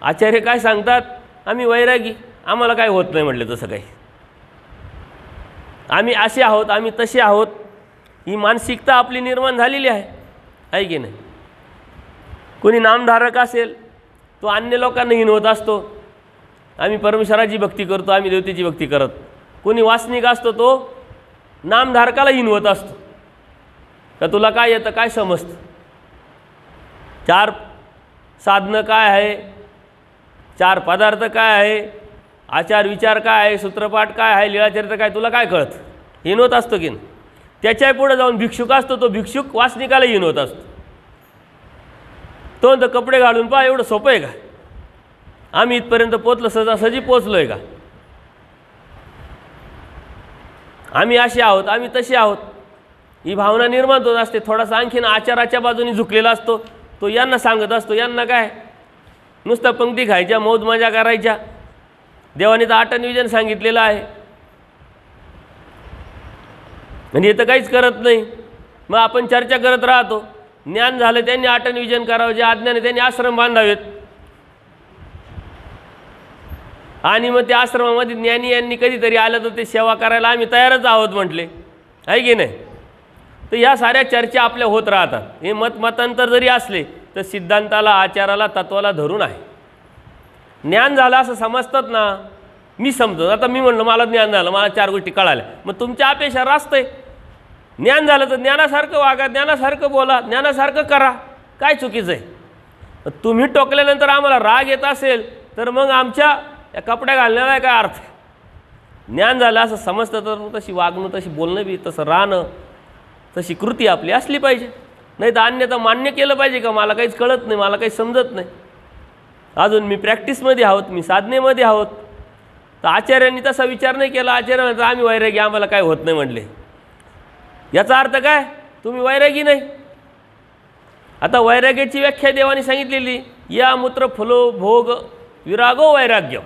आचार्य काय सांगतात, आम्ही वैरागी, आम्हाला काय होत नाही. म्हटले तसं काही, आम्ही असे आहोत, आम्ही तसे आहोत, ही मानसिकता आपली निर्माण झालेली आहे की नाही. कोणी नामधारक असेल तो अन्य लोकांना हिनवत असतो, आम्ही परमेश्वराची भक्ती करतो, आम्ही देवतेची भक्ती करत. कोणी वासनिक असतो तो नामधारकाला हिनवत असतो का तुला काय येतं, काय समजतं, 4 साधनं काय आहे, 4 पदार्थ काय आहे, आचार विचार काय आहे, सूत्रपाठ काय आहे, लीळाचरित्र काय, तुला काय कळतं, हिनवत असतो की नाही. त्याच्या पुढे जाऊन भिक्षुक असतो, तो भिक्षुक वासनिकाला हिनवत असतो. तो म्हणतो कपडे घालून पहा, एवढं सोपं आहे का, आम्ही इथपर्यंत पोचलो, सहजासहजी पोचलो आहे का, आम्ही असे आहोत, आम्ही तसे आहोत, ही भावना निर्माण होत असते. थोडासा आणखीन आचाराच्या बाजूने झुकलेला असतो, तो यांना सांगत असतो, यांना काय नुसतं पंक्ती खायच्या, मौज मजा करायच्या, देवाने तर 8 नियोजन सांगितलेलं आहे आणि हे तर काहीच करत नाही. मग आपण चर्चा करत राहतो, ज्ञान झालं त्यांनी 8 नियोजन करावं, जे अज्ञान आहे त्यांनी आश्रम बांधावेत. आणि मग त्या आश्रमामध्ये ज्ञानी यांनी कधीतरी आलं तर ते सेवा करायला आम्ही तयारच आहोत म्हटले, आहे की नाही. तर ह्या साऱ्या चर्चा आपल्या होत राहतात. हे मतांतर जरी असले तर सिद्धांताला, आचाराला, तत्वाला धरून आहे. ज्ञान झालं असं समजतात ना, मी समजतो. आता मी म्हणलं मला ज्ञान झालं, मला 4 गोष्टी कळाल्या, मग तुमच्या अपेक्षा रास्त आहे. ज्ञान झालं तर ज्ञानासारखं वागा, ज्ञानासारखं बोला, ज्ञानासारखं करा, काय चुकीचं आहे? तुम्ही टोकल्यानंतर आम्हाला राग येत असेल तर मग आमच्या या कपड्या घालण्याला काय अर्थ आहे? ज्ञान झालं असं समजतं तर तशी वागणं, तशी बोलणं बी, तसं राहणं, तशी कृती आपली असली पाहिजे. नाही तर अन्यथा मान्य केलं पाहिजे का मला काहीच कळत नाही, मला काही समजत नाही, अजून मी प्रॅक्टिसमध्ये आहोत, मी साधनेमध्ये आहोत. तर आचार्यांनी तसा विचार नाही केला. आचार्य म्हणतात आम्ही वैरागी, आम्हाला काय होत नाही म्हणले. याचा अर्थ काय? तुम्ही वैरागी नाही. आता वैराग्याची व्याख्या देवाने सांगितलेली, या मूत्र फलो भोग विरागो वैराग्य,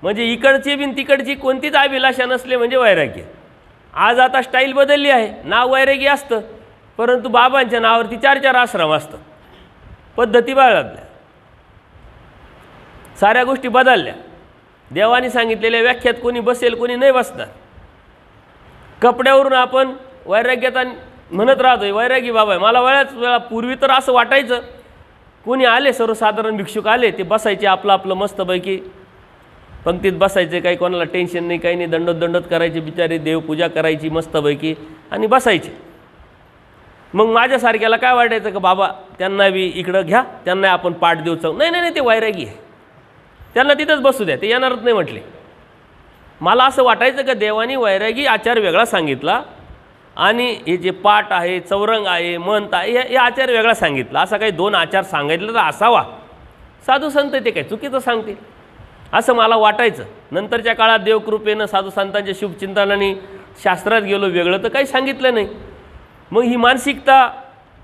म्हणजे इकडची बिन तिकडची कोणतीच अभिलाषा नसले म्हणजे वैराग्य. आज आता स्टाईल बदलली आहे, नाव वैरागी असतं, परंतु बाबांच्या नावावरती 4 आश्रम असतात, पद्धती बदलल्या, साऱ्या गोष्टी बदलल्या. देवाने सांगितलेल्या व्याख्यात कोणी बसेल, कोणी नाही बसणार. कपड्यावरून आपण वैराग्यात म्हणत राहतोय वैरागी बाबा आहे. मला बऱ्याच वेळा पूर्वी तर असं वाटायचं, कोणी आले सर्वसाधारण भिक्षुक आले, ते बसायचे आपलं आपलं मस्तपैकी पंक्तीत बसायचे, काही कोणाला टेन्शन नाही, काही नाही, दंडोत करायचे, बिचारे देवपूजा करायची मस्तपैकी आणि बसायचे. मग माझ्यासारख्याला काय वाटायचं का बाबा त्यांना बी इकडं घ्या, त्यांना आपण पाठ देऊ चालू. नाही नाही नाही, ते वैरागी आहे, त्यांना तिथंच बसू द्या, ते येणारच नाही म्हटले. मला असं वाटायचं का देवानी वैरागी आचार वेगळा सांगितला आणि हे जे पाठ आहे, चौरंग आहे, मंत आहे, हे आचार वेगळा सांगितला. असा काही 2 आचार सांगितलं तर असावा. साधू संत ते काय चुकीचं सांगतील असं मला वाटायचं. नंतरच्या काळात देवकृपेनं साधू संतांच्या शुभचिंतनाने शास्त्रात गेलो, वेगळं तर काही सांगितलं नाही. मग ही मानसिकता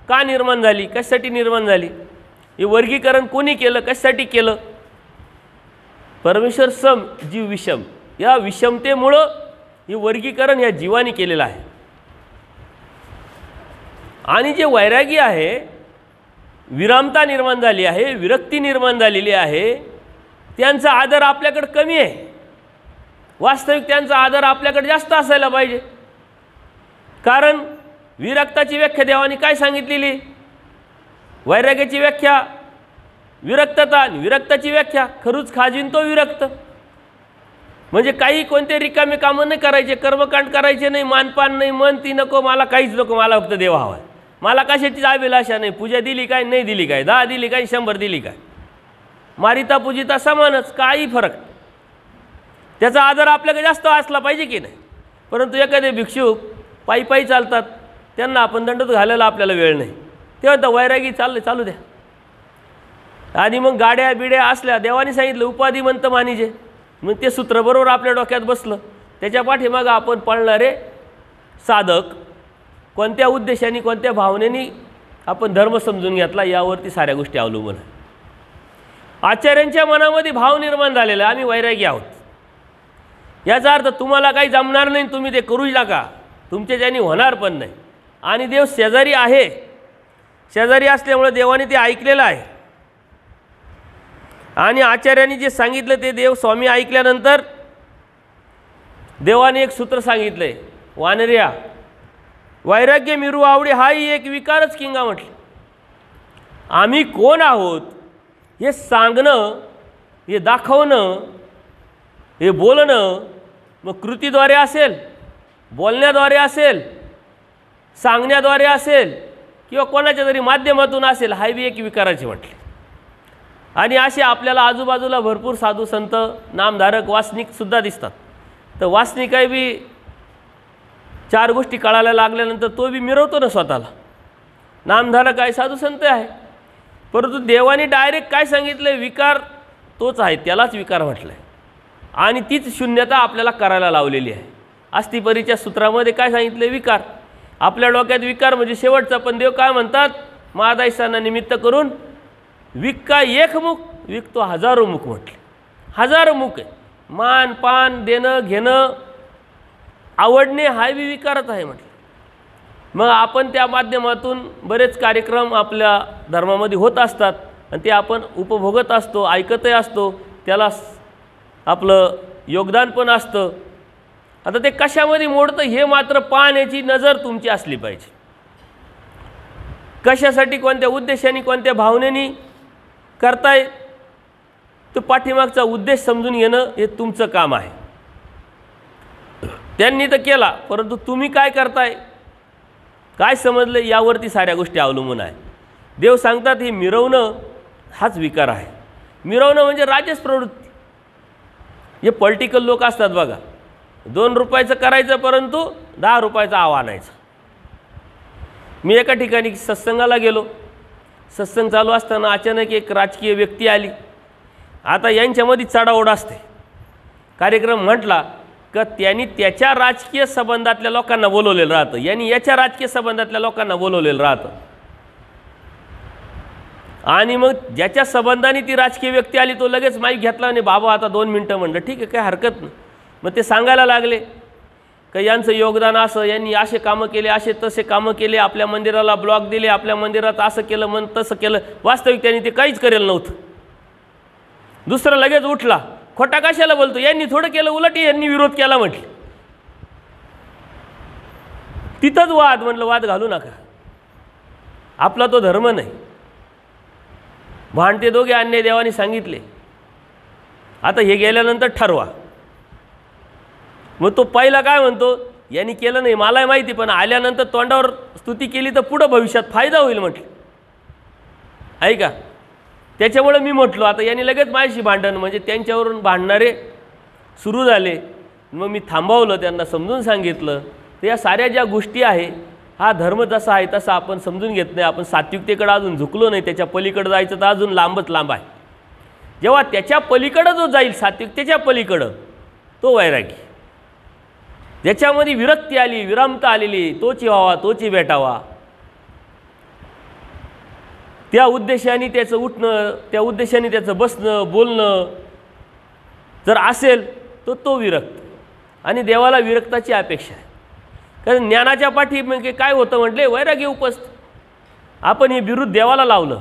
का निर्माण झाली, कशासाठी निर्माण झाली? हे वर्गीकरण कोणी केलं, कशासाठी केलं? परमेश्वर सम, जीव विषम, या विषमतेमुळं हे वर्गीकरण या जीवाने केलेलं आहे. आणि जे वैरागी आहे, विरामता निर्माण झाली आहे, विरक्ती निर्माण झालेली आहे, त्यांचा आदर आपल्याकडे कमी आहे. वास्तविक त्यांचा आदर आपल्याकडे जास्त असायला पाहिजे. कारण विरक्ताची व्याख्या देवाने काय सांगितलेली? वैराग्याची व्याख्या विरक्तता आणि विरक्ताची व्याख्या खरूच खाजीन तो विरक्त. म्हणजे काही कोणते रिकामे कामं नाही करायचे, कर्मकांड करायचे नाही, मानपान नाही, मन ती नको, मला काहीच नको, मला फक्त देव हवा आहे, मला कशाचीच अभिलाषा नाही. पूजा दिली काय, नाही दिली काय, 10 दिली काय, 100 दिली काय, मारिता पूजिता समानच, काही फरक. त्याचा आदर आपल्याकडे जास्त असला पाहिजे की नाही? परंतु एखादे भिक्षुक पायी पायी चालतात, त्यांना आपण दंडोत घालायला आपल्याला वेळ नाही, तेव्हा तर वैरागी चालू द्या. आणि मग गाड्या बिड्या असल्या, देवाने सांगितलं उपाधिमंत मानिजे, मग ते सूत्र बरोबर आपल्या डोक्यात बसलं. त्याच्या पाठीमागं आपण पळणारे साधक कोणत्या उद्देशाने, कोणत्या भावनेने आपण धर्म समजून घेतला, यावरती साऱ्या गोष्टी अवलंबून आहे. आचार्यांच्या मनामध्ये भाव निर्माण झालेला आम्ही वैरागी आहोत, याचा अर्थ तुम्हाला काही जमणार नाही, तुम्ही ते करूच नका, तुमच्या ज्यांनी होणार पण नाही. आणि देव शेजारी आहे, शेजारी असल्यामुळे देवाने ते ऐकलेलं आहे. आणि आचार्यांनी जे सांगितलं ते देव स्वामी ऐकल्यानंतर देवाने एक सूत्र सांगितलंय, वानर्या वैराग्य मिरू आवडे हाही एक विकारच किंगा म्हटलं. आम्ही कोण आहोत हे सांगणं, हे दाखवणं, हे बोलणं, मग कृतीद्वारे असेल, बोलण्याद्वारे असेल, सांगण्याद्वारे असेल, किंवा कोणाच्या तरी माध्यमातून असेल, हा बी एक विकाराचे म्हटले. आणि असे आपल्याला आजूबाजूला भरपूर साधू संत, नामधारक, वासनिकसुद्धा दिसतात. तर वासनिक आहे बी 4 गोष्टी कळायला लागल्यानंतर तो बी मिरवतो ना स्वतःला. नामधारक आहे, साधू संत आहे, परंतु देवाने डायरेक्ट काय सांगितलं? विकार तोच आहे, त्यालाच विकार म्हटलं आहे. आणि तीच शून्यता आपल्याला करायला लावलेली आहे. अस्थिपरीच्या सूत्रामध्ये काय सांगितलं? विकार. आपल्या डोक्यात विकार म्हणजे शेवटचा, पण देव काय म्हणतात? महादायसांना निमित्त करून विक्का एक मुख, विकतो 1000 मुख म्हटले. 1000 मुख आहे. मान पान देणं घेणं, आवडणे हा बी विकारच आहे म्हटलं. मग आपण त्या माध्यमातून बरेच कार्यक्रम आपल्या धर्मामध्ये होत असतात आणि ते आपण उपभोगत असतो, ऐकतही असतो, त्याला आपलं योगदान पण असतं. आता ते कशामध्ये मोडतं हे मात्र पाहण्याची नजर तुमची असली पाहिजे. कशासाठी, कोणत्या उद्देशाने, कोणत्या भावनेने करताय तो पाठीमागचा उद्देश समजून घेणं हे तुमचं काम आहे. त्यांनी तर केला, परंतु तुम्ही काय करताय, काय समजलं, यावरती साऱ्या गोष्टी अवलंबून आहे. देव सांगतात हे मिरवणं हाच विकार आहे. मिरवणं म्हणजे राजस प्रवृत्ती. जे पॉलिटिकल लोक असतात बघा, 2 रुपयाचं करायचं परंतु 10 रुपयाचं आव आणायचं. मी एका ठिकाणी सत्संगाला गेलो. सत्संग चालू असताना अचानक एक राजकीय व्यक्ती आली. आता यांच्यामध्ये चढाओढ असते. कार्यक्रम म्हटला का त्यांनी त्याच्या राजकीय संबंधातल्या लोकांना बोलवलेलं राहतं, यांनी याच्या राजकीय संबंधातल्या लोकांना बोलवलेलं राहतं. आणि मग ज्याच्या संबंधाने ती राजकीय व्यक्ती आली तो लगेच माईक घेतला आणि बाबा आता 2 मिनटं म्हणलं. ठीक आहे, काय हरकत नाही. मग ते सांगायला लागले का यांचं योगदान असं, यांनी असे कामं केले, असे तसे कामं केले, आपल्या मंदिराला ब्लॉक दिले, आपल्या मंदिरात असं केलं, मन तसं केलं. वास्तविक त्यांनी ते काहीच करेल नव्हतं. दुसरा लगेच उठला, खोटा कशाला बोलतो, यांनी थोडं केलं, उलट यांनी विरोध केला म्हटलं. तिथंच वाद. म्हटलं वाद घालू नका, आपला तो धर्म नाही. भांडते दोघे अन्याय देवाने सांगितले. आता हे गेल्यानंतर ठरवा. मग तो पहिला काय म्हणतो, यांनी केलं नाही मलाही माहिती, पण आल्यानंतर तोंडावर स्तुती केली तर पुढं भविष्यात फायदा होईल म्हटलं. ऐका, त्याच्यामुळे मी म्हटलो आता यांनी लगेच माझ्याशी भांडण, म्हणजे त्यांच्यावरून भांडणारे सुरू झाले. मग मी थांबवलं, त्यांना समजून सांगितलं. तर या साऱ्या ज्या गोष्टी आहे, हा धर्म जसा आहे तसा आपण समजून घेत नाही. आपण सात्विकतेकडे अजून झुकलो नाही. त्याच्या पलीकडे जायचं तर अजून लांबच लांब आहे. जेव्हा त्याच्या पलीकडं जो जाईल, सात्विकतेच्या पलीकडं, तो वैरागी. ज्याच्यामध्ये विरक्ती आली, विरामता आलेली, तोची व्हावा, तोची भेटावा, त्या उद्देशाने त्याचं उठणं, त्या उद्देशाने त्याचं बसणं, बोलणं जर असेल तर तो विरक्त. आणि देवाला विरक्ताची अपेक्षा आहे. कारण ज्ञानाच्या पाठी म्हणजे काय होतं म्हटले, वैरागी उपस्थित. आपण हे विरुद्ध देवाला लावलं.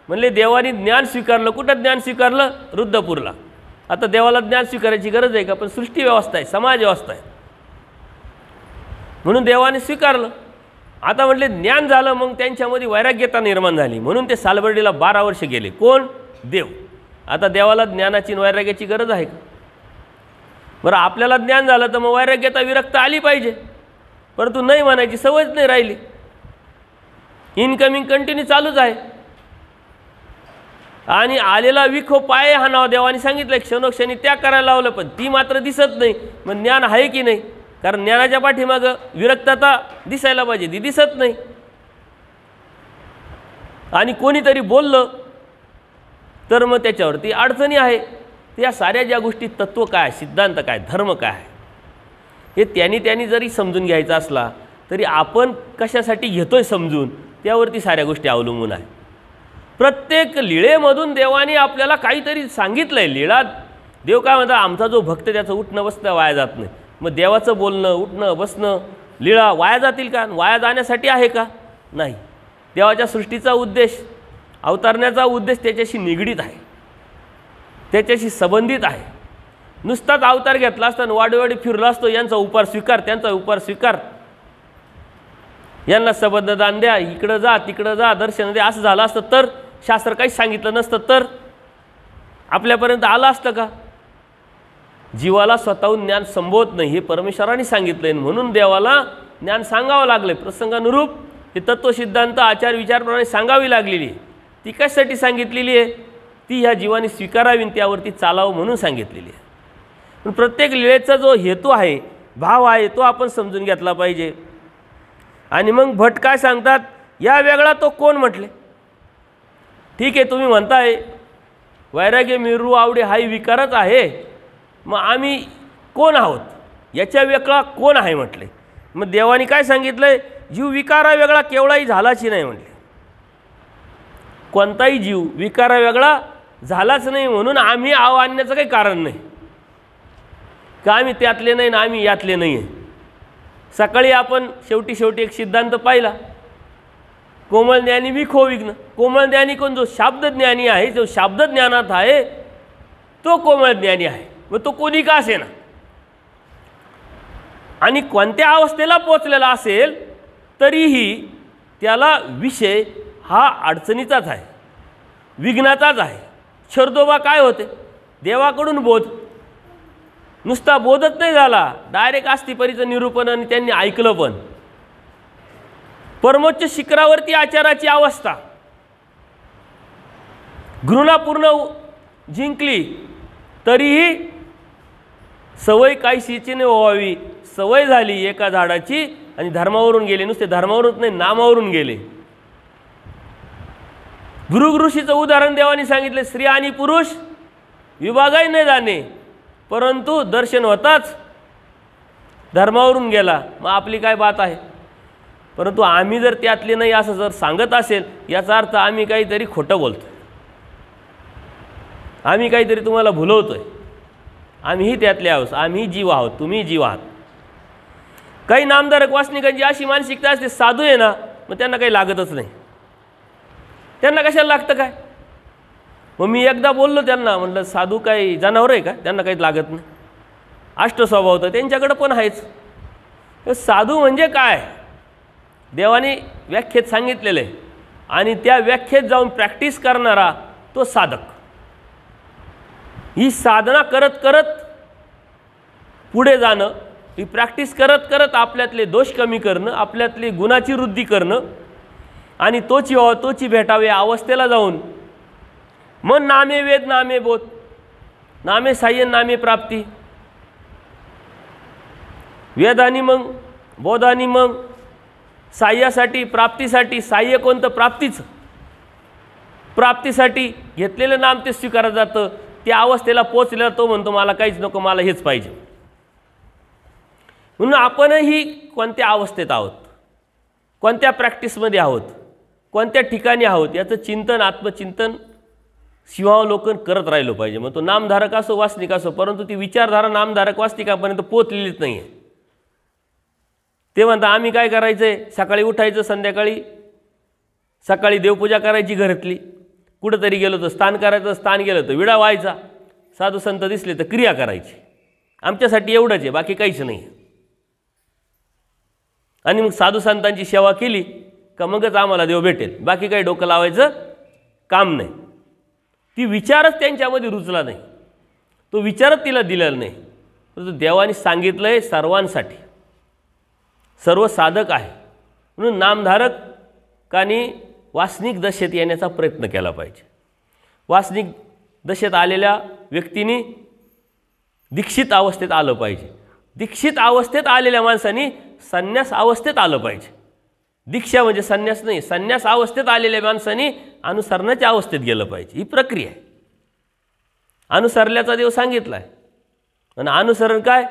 म्हणले देवाने ज्ञान स्वीकारलं. कुठं ज्ञान स्वीकारलं? रुद्रपूरला. आता देवाला ज्ञान स्वीकारायची गरज आहे का? पण सृष्टी व्यवस्था आहे, समाज व्यवस्था आहे, म्हणून देवाने स्वीकारलं. आता म्हटले ज्ञान झालं, मग त्यांच्यामध्ये वैराग्यता निर्माण झाली, म्हणून ते सालबर्डीला 12 वर्ष गेले. कोण? देव. आता देवाला ज्ञानाची वैराग्याची गरज आहे का? बरं, आपल्याला ज्ञान झालं तर मग वैराग्यता विरक्त आली पाहिजे, परंतु नाही म्हणायची सवयच नाही राहिली. इनकमिंग कंटिन्यू चालूच आहे. आणि आलेला विखो पाय हा नाव देवाने सांगितलं, क्षणोक्षणी त्याग करायला लावलं, पण ती मात्र दिसत नाही. मग ज्ञान आहे की नाही? कारण ज्ञानाच्या पाठीमागं विरक्तता दिसायला पाहिजे, ती दिसत नाही. आणि कोणीतरी बोललं तर मग त्याच्यावरती अडचणी आहे. या साऱ्या ज्या गोष्टी, तत्त्व काय, सिद्धांत काय, धर्म काय, हे त्यांनी जरी समजून घ्यायचं असला तरी आपण कशासाठी घेतोय समजून, त्यावरती साऱ्या गोष्टी अवलंबून आहे. प्रत्येक लीळेमधून देवाने आपल्याला काहीतरी सांगितलं आहे. लीळा देव काय म्हणतात, आमचा जो भक्त त्याचं उठणं बसणं वाया जात नाही. मग देवाचं बोलणं, उठणं बसणं, लीळा वाया जातील का? वाया जाण्यासाठी आहे का? नाही. देवाच्या सृष्टीचा उद्देश, अवतरण्याचा उद्देश त्याच्याशी निगडीत आहे, त्याच्याशी संबंधित आहे. नुसताच अवतार घेतला असता, वाडीवाडी फिरला असतो, यांचा उपहार स्वीकार, त्यांचा उपहार स्वीकार, यांना संबंधदान द्या, इकडं जा तिकडं जा, दर्शन द्या, असं झालं असतं तर, शास्त्र काहीच सांगितलं नसतं तर आपल्यापर्यंत आलं असतं का? जीवाला स्वतःहून ज्ञान संभवत नाही, हे परमेश्वराने सांगितलंय, म्हणून देवाला ज्ञान सांगावं लागलं. प्रसंगानुरूप हे तत्वसिद्धांत आचार विचारप्रमाणे सांगावी लागलेली. ती कशासाठी सांगितलेली आहे? ती ह्या जीवाने स्वीकारावी, त्यावरती चालावं म्हणून सांगितलेली आहे. पण प्रत्येक लीळेचा जो हेतू आहे, भाव आहे, तो आपण समजून घेतला पाहिजे. आणि मग भट काय सांगतात, या वेगळा तो कोण म्हटले. ठीक आहे, तुम्ही म्हणताय वैराग्य मिरू आवडे हाही विकारच आहे, मग आम्ही कोण आहोत, याच्या वेगळा कोण आहे म्हटले. मग देवाने काय सांगितलंय, जीव विकारा वेगळा केवढाही झालाच नाही म्हटले. कोणताही जीव विकारा वेगळा झालाच नाही, म्हणून आम्ही आव आणण्याचं काही कारण नाही का आम्ही त्यातले नाही ना आम्ही यातले नाही आहे. सकाळी आपण शेवटी एक सिद्धांत पाहिला, कोमल ज्ञानी विखो विघ्न. कोमल ज्ञानी कोण? जो शाब्द ज्ञानी आहे, जो शाब्द ज्ञानात आहे तो कोमल ज्ञानी आहे. मग तो कोणी का असेना, आणि कोणत्या अवस्थेला पोचलेला असेल तरीही त्याला विषय हा अडचणीचाच आहे, विघ्नाचाच आहे. शरदोबा काय होते, देवाकडून बोध, नुसता बोधच नाही झाला, डायरेक्ट आस्तिपरीचं निरूपण आणि त्यांनी ऐकलं पण. परमोच्च शिखरावरती आचाराची अवस्था, घृणापूर्ण जिंकली तरीही सवय काहीशीची नाही व्हावी, सवय झाली एका झाडाची आणि धर्मावरून गेले. नुसते धर्मावरून नाही, नामावरून गेले. भृगऋषीचं उदाहरण देवानी सांगितलं. स्त्री आणि पुरुष विभागाही नाही जाणे, परंतु दर्शन होताच धर्मावरून गेला. मग आपली काय बात आहे. परंतु आम्ही जर त्यातले नाही असं जर सांगत असेल, याचा अर्थ आम्ही काहीतरी खोटं बोलतोय, आम्ही काहीतरी तुम्हाला भुलवतोय. आम्हीही त्यातले आहोत, आम्ही जीव आहोत, तुम्ही जीव आहात. काही नामधारक वासनिकांची अशी मानसिकता असते, साधू आहे ना मग त्यांना काही लागतच नाही, त्यांना कशाला लागतं काय. मग मी एकदा बोललो त्यांना, म्हटलं साधू काही जनावर आहे का, त्यांना काहीच लागत नाही, अष्टस्वभाव तर त्यांच्याकडं पण आहेच. साधू म्हणजे काय देवाने व्याख्येत सांगितलेलं आहे, आणि त्या व्याख्येत जाऊन प्रॅक्टिस करणारा तो साधक. ही साधना करत करत पुढे जाणं, ही प्रॅक्टिस करत करत आपल्यातले दोष कमी करणं, आपल्यातली गुणाची वृद्धी करणं, आणि तोची व्हावं तोची भेटावे या अवस्थेला जाऊन मग नामे वेद नामे बोध, नामे साह्य नामे प्राप्ती. वेदानी मग बोधानी मग साह्यासाठी प्राप्तीसाठी. साह्य कोणतं, प्राप्तीचं. प्राप्तीसाठी घेतलेलं नाम ते स्वीकारलं जातं. त्या अवस्थेला पोचलेला तो म्हणतो मला काहीच नको, मला हेच पाहिजे. म्हणून आपणही कोणत्या अवस्थेत आहोत, कोणत्या प्रॅक्टिसमध्ये आहोत, कोणत्या ठिकाणी आहोत याचं चिंतन, आत्मचिंतन, शिवावलोकन करत राहिलो पाहिजे. मग तो नामधारक असो वासनिक असो, परंतु ती विचारधारा नामधारक वासनिकापर्यंत पोचलेलीच नाही आहे. ते म्हणतात आम्ही काय करायचं आहे, सकाळी उठायचं, संध्याकाळी सकाळी देवपूजा करायची घरातली, कुठंतरी गेलो तर स्नान करायचं, स्नान गेलं तर विडा व्हायचा, साधू संत दिसले तर क्रिया करायची. आमच्यासाठी एवढंच आहे, बाकी काहीच नाही. आणि मग साधू संतांची सेवा केली का मगच आम्हाला देव भेटेल, बाकी काही डोकं लावायचं काम नाही. ती विचारच त्यांच्यामध्ये रुजला नाही, तो विचारच तिला दिलेला नाही. परंतु देवाने सांगितलं आहे सर्वांसाठी, सर्व साधक आहे. म्हणून नामधारकांनी वासनिक दशेत येण्याचा प्रयत्न केला पाहिजे. वासनिक दशेत आलेल्या व्यक्तींनी दीक्षित अवस्थेत आलं पाहिजे. दीक्षित अवस्थेत आलेल्या माणसांनी संन्यास अवस्थेत आलं पाहिजे. दीक्षा म्हणजे संन्यास नाही, संन्यास अवस्थेत आलेल्या माणसांनी अनुसरणाच्या अवस्थेत गेलं पाहिजे. ही प्रक्रिया आहे. अनुसरल्याचा देव सांगितला आहे. आणि अनुसरण काय,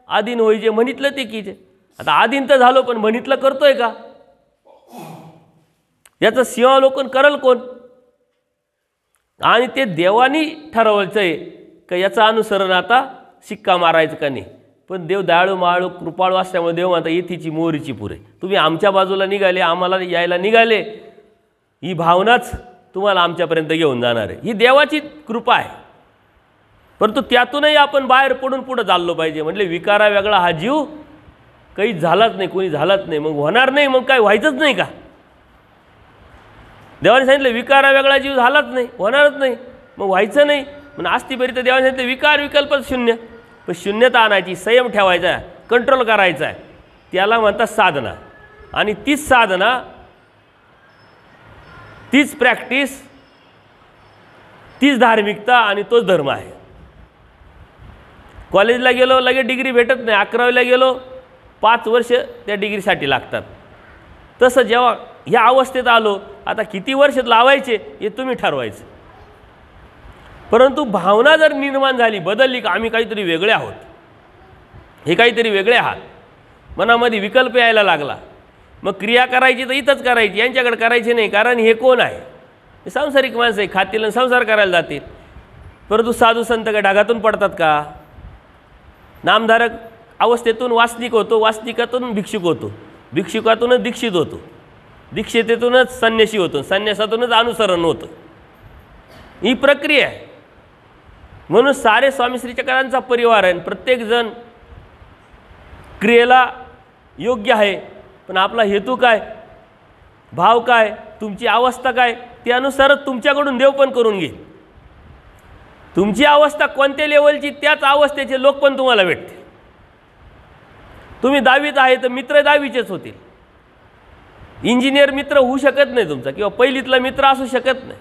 आधीन होई जे म्हणितलं ते की जे. आता आधीन तर झालो, पण म्हणितलं करतोय का, याचं शिवावलोकन करल कोण. आणि ते देवानी ठरवायचं आहे का याचं अनुसरण आता शिक्का मारायचं का नाही. पण देव दयाळू माळू कृपाळू असल्यामुळे देव म्हणता येथीची मोहरीची पुरे. तुम्ही आमच्या बाजूला निघाले, आम्हाला यायला निघाले, ही भावनाच तुम्हाला आमच्यापर्यंत घेऊन जाणार आहे. ही देवाची कृपा आहे. परंतु त्यातूनही आपण बाहेर पडून पुढं चाललो पाहिजे. म्हटले विकारा वेगळा हा जीव काही झालाच नाही, कोणी झालाच नाही, मग होणार नाही, मग काय व्हायचंच नाही का. देवाने सांगितलं विकारा वेगळा जीव झालाच नाही, होणारच नाही, मग व्हायचं नाही. म्हणून आस्तिपरी तर देवाने सांगितलं विकार विकल्प शून्य. पण शून्यता आणायची, संयम ठेवायचा आहे, कंट्रोल करायचा आहे, त्याला म्हणतात साधना. आणि तीच साधना, तीच प्रॅक्टिस, तीच धार्मिकता आणि तोच धर्म आहे. कॉलेजला गेलो लगेच डिग्री भेटत नाही, 11वीला गेलो 5 वर्ष त्या डिग्रीसाठी लागतात. तसं जेव्हा ह्या अवस्थेत आलो, आता किती वर्ष लावायचे हे तुम्ही ठरवायचं. परंतु भावना जर निर्माण झाली, बदलली का आम्ही काहीतरी वेगळे आहोत, हे काहीतरी वेगळे आहात, मनामध्ये विकल्प यायला लागला, मग क्रिया करायची तर इथंच करायची, यांच्याकडे करायची नाही. कारण हे कोण आहे, हे सांसारिक माणसं आहे, खातील आणि संसार करायला जातील. परंतु साधू संत का ढगातून पडतात का. नामधारक अवस्थेतून वासनिक होतो, वासनिकातून भिक्षुक होतो, भिक्षुकातूनच दीक्षित होतो, दीक्षितेतूनच संन्यासी होतो, संन्यासातूनच अनुसरण होतं. ही प्रक्रिया आहे. म्हणून सारे स्वामी श्री चक्रांचा परिवार आहे. प्रत्येकजण क्रियेला योग्य आहे, पण आपला हेतू काय, भाव काय, तुमची अवस्था काय, त्यानुसारच तुमच्याकडून देव पण करून घेईल. तुमची अवस्था कोणत्या लेवलची त्याच अवस्थेचे लोक पण तुम्हाला भेटतील. तुम्ही 10वीत आहे तर मित्र 10वीचेच होतील. इंजिनियर मित्र होऊ शकत नाही तुमचा, किंवा पहिलीतला मित्र असू शकत नाही.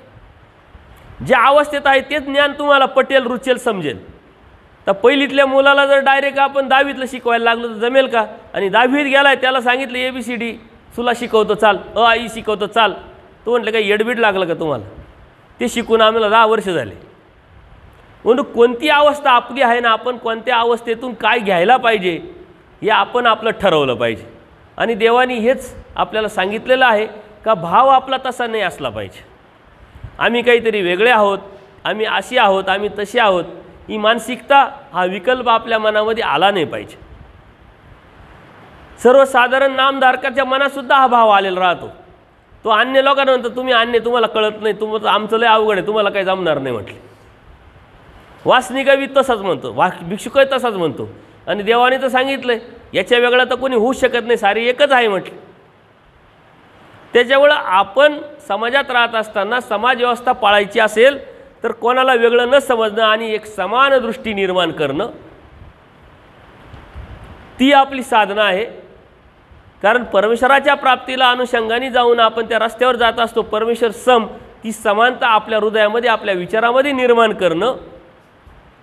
ज्या अवस्थेत आहे तेच ज्ञान तुम्हाला पटेल, रुचेल, समजेल. तर पहिलीतल्या मुलाला जर डायरेक्ट आपण 10वीतलं शिकवायला लागलो तर जमेल का? आणि 10वीत गेलाय त्याला सांगितलं ABCD तुला शिकवतो चाल, आई शिकवतो चाल, तो म्हटलं काय येडबीड लागलं का तुम्हाला? ते शिकून आम्हाला 10 वर्ष झाले. म्हणून कोणती अवस्था आपली आहे ना, आपण कोणत्या अवस्थेतून काय घ्यायला पाहिजे हे आपण आपलं ठरवलं पाहिजे. आणि देवानी हेच आपल्याला सांगितलेलं आहे का भाव आपला तसा नाही असला पाहिजे. आम्ही काहीतरी वेगळे आहोत, आम्ही अशी आहोत, आम्ही तशी आहोत, ही मानसिकता, हा विकल्प आपल्या मनामध्ये आला नाही पाहिजे. सर्वसाधारण नामधारकाच्या मनातसुद्धा हा भाव आलेला राहतो. तो अन्य लोकांना म्हणतो तुम्ही अन्य, तुम्हाला कळत नाही, तुमचं आमचं लय अवघड आहे, तुम्हाला काही जमणार नाही म्हटले. वासनिकावी तसाच म्हणतो, भिक्षुकही तसाच म्हणतो. आणि देवाने तर सांगितलंय याच्या वेगळं तर कोणी होऊच शकत नाही, सारी एकच आहे म्हटलं. त्याच्यामुळं आपण समाजात राहत असताना समाज व्यवस्था पाळायची असेल तर कोणाला वेगळं न समजणं आणि एक समान दृष्टी निर्माण करणं, ती आपली साधना आहे. कारण परमेश्वराच्या प्राप्तीला अनुषंगाने जाऊन आपण त्या रस्त्यावर जात असतो. परमेश्वर ती समानता आपल्या हृदयामध्ये, आपल्या विचारामध्ये निर्माण करणं,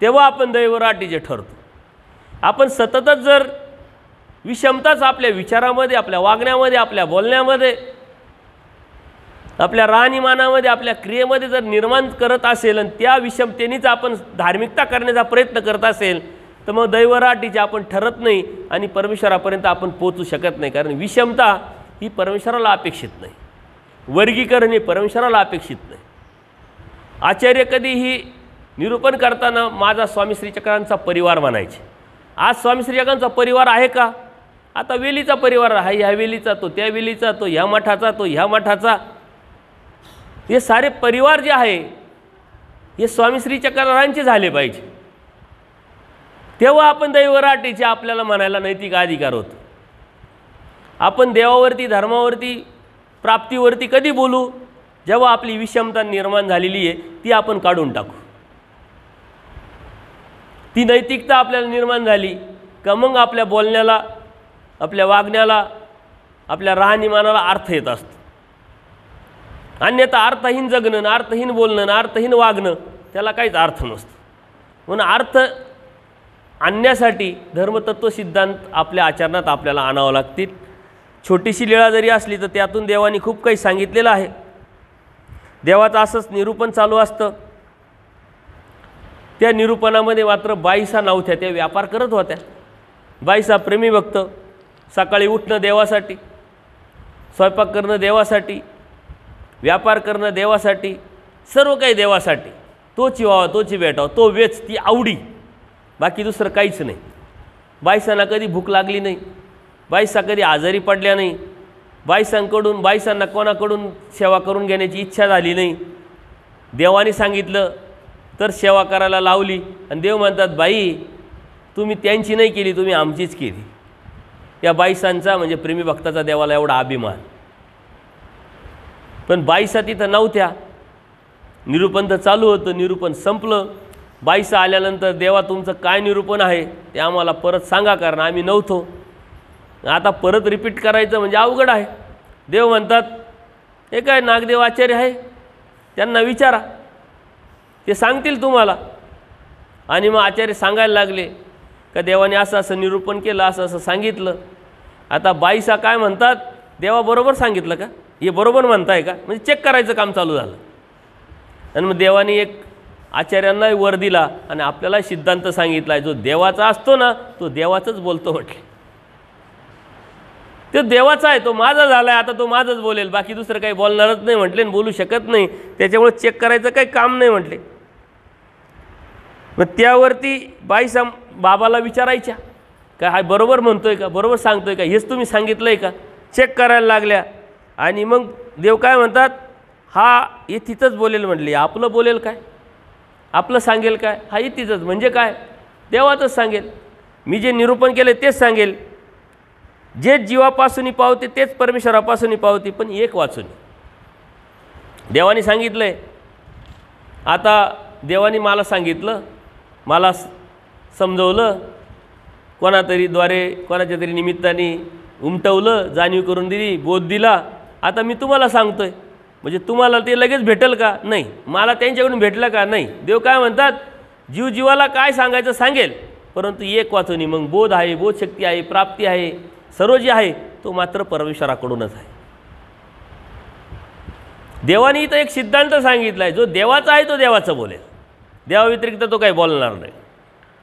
तेव्हा आपण दैवराटीचे ठरतो. आपण सततच जर विषमताच आपल्या विचारामध्ये, आपल्या वागण्यामध्ये, आपल्या बोलण्यामध्ये, आपल्या राहणीमानामध्ये, आपल्या क्रियेमध्ये जर निर्माण करत असेल आणि त्या विषमतेनेच आपण धार्मिकता करण्याचा प्रयत्न करत असेल तर मग दैवराटीचे आपण ठरत नाही आणि परमेश्वरापर्यंत आपण पोचू शकत नाही. कारण विषमता ही परमेश्वराला अपेक्षित नाही, वर्गीकरण हे परमेश्वराला अपेक्षित नाही. आचार्य कधीही निरूपण करताना माझा स्वामी श्री चक्रांचा परिवार म्हणायचे. आज स्वामी श्री चक्रांचा परिवार आहे का? आता वेलीचा परिवार आहे, ह्या वेलीचा तो, त्या वेलीचा तो, ह्या मठाचा तो, ह्या मठाचा. हे सारे परिवार जे आहे हे स्वामी श्री चक्रांचे झाले पाहिजे. तेव्हा आपण दैवराटीचे आपल्याला म्हणायला नैतिक अधिकार होतो. आपण देवावरती, धर्मावरती, प्राप्तीवरती कधी बोलू? जेव्हा आपली विषमता निर्माण झालेली आहे ती आपण काढून टाकू. ती नैतिकता आपल्याला निर्माण झाली का मग आपल्या बोलण्याला, आपल्या वागण्याला, आपल्या राहणीमानाला अर्थ येत असतो. अन्यथा अर्थहीन जगणं, अर्थहीन बोलणं, अर्थहीन वागणं त्याला काहीच अर्थ नसतो. म्हणून अर्थ आणण्यासाठी धर्मतत्व सिद्धांत आपल्या आचरणात आपल्याला आणावं लागतील. छोटीशी लीळा जरी असली तर त्यातून देवाने खूप काही सांगितलेलं आहे. देवाचं असंच निरूपण चालू असतं. त्या निरूपणामध्ये मात्र बाईसा नव्हत्या, त्या व्यापार करत होत्या. बाईसा प्रेमी भक्त, सकाळी उठणं देवासाठी, स्वयंपाक करणं देवासाठी, व्यापार करणं देवासाठी, सर्व काही देवासाठी. तोची व्हावा, तोची भेटावा, तो वेच, ती आवडी, बाकी दुसरं काहीच नाही. बाईसांना कधी भूक लागली नाही, बाईसा कधी आजारी पडल्या नाही, बाईसांना कोणाकडून सेवा करून घेण्याची इच्छा झाली नाही. देवाने सांगितलं तर सेवा करायला लावली आणि देव म्हणतात बाई तुम्ही त्यांची नाही केली, तुम्ही आमचीच केली. या बाईसांचा म्हणजे प्रेमी भक्ताचा देवाला एवढा अभिमान. पण बाईसा तिथं नव्हत्या. निरूपण तर चालू होतं, निरूपण संपलं. बाईसा आल्यानंतर देवा तुमचं काय निरूपण आहे ते आम्हाला परत सांगा, कारण आम्ही नव्हतो. आता परत रिपीट करायचं म्हणजे अवघड आहे. देव म्हणतात हे काय नागदेव आचार्य आहे, त्यांना विचारा, ते सांगतील तुम्हाला. आणि मग आचार्य सांगायला लागले का देवाने असं असं निरूपण केलं, असं असं सांगितलं. आता बाईसा काय म्हणतात, देवा बरोबर सांगितलं का, हे बरोबर म्हणताय का, म्हणजे चेक करायचं काम चालू झालं. आणि मग देवाने एक आचार्यांनाही वर दिला आणि आपल्याला सिद्धांत सांगितला आहे, जो देवाचा असतो ना तो देवाचंच बोलतो म्हटले. तो देवाचा आहे, तो माझा झाला आहे, आता तो माझंच बोलेल, बाकी दुसरं काही बोलणारच नाही म्हटले आणि बोलू शकत नाही. त्याच्यामुळे चेक करायचं काही काम नाही म्हटले. मग त्यावरती बाईसा बाबाला विचारायच्या का हा बरोबर म्हणतोय का, बरोबर सांगतोय का, हेच तुम्ही सांगितलं आहे का, चेक करायला लागल्या. आणि मग देव काय म्हणतात, हा हे तिथंच बोलेल म्हटले. आपलं बोलेल काय, आपलं सांगेल काय, हा हे तिथंच म्हणजे काय, देवातच सांगेल. मी जे निरूपण केले तेच सांगेल. जे जीवापासून पावते तेच परमेश्वरापासून पावते, पण एक वाचून. देवाने सांगितलं आहे आता देवाने मला सांगितलं, मला समजवलं, कोणातरीद्वारे कोणाच्या तरी निमित्ताने उमटवलं, जाणीव करून दिली, बोध दिला. आता मी तुम्हाला सांगतोय, म्हणजे तुम्हाला ते लगेच भेटेल का? नाही. मला त्यांच्याकडून भेटलं का? नाही. देव काय म्हणतात, जीव जीवाला काय सांगायचं सांगेल, परंतु एक वाचून मग बोध आहे, बोधशक्ती आहे, प्राप्ती आहे, सर्व जे आहे तो मात्र परमेश्वराकडूनच आहे. देवाने इथं एक सिद्धांत सांगितला आहे, जो देवाचा आहे तो देवाचं बोलेल, देवाव्यतिरिक्त तो काही बोलणार नाही.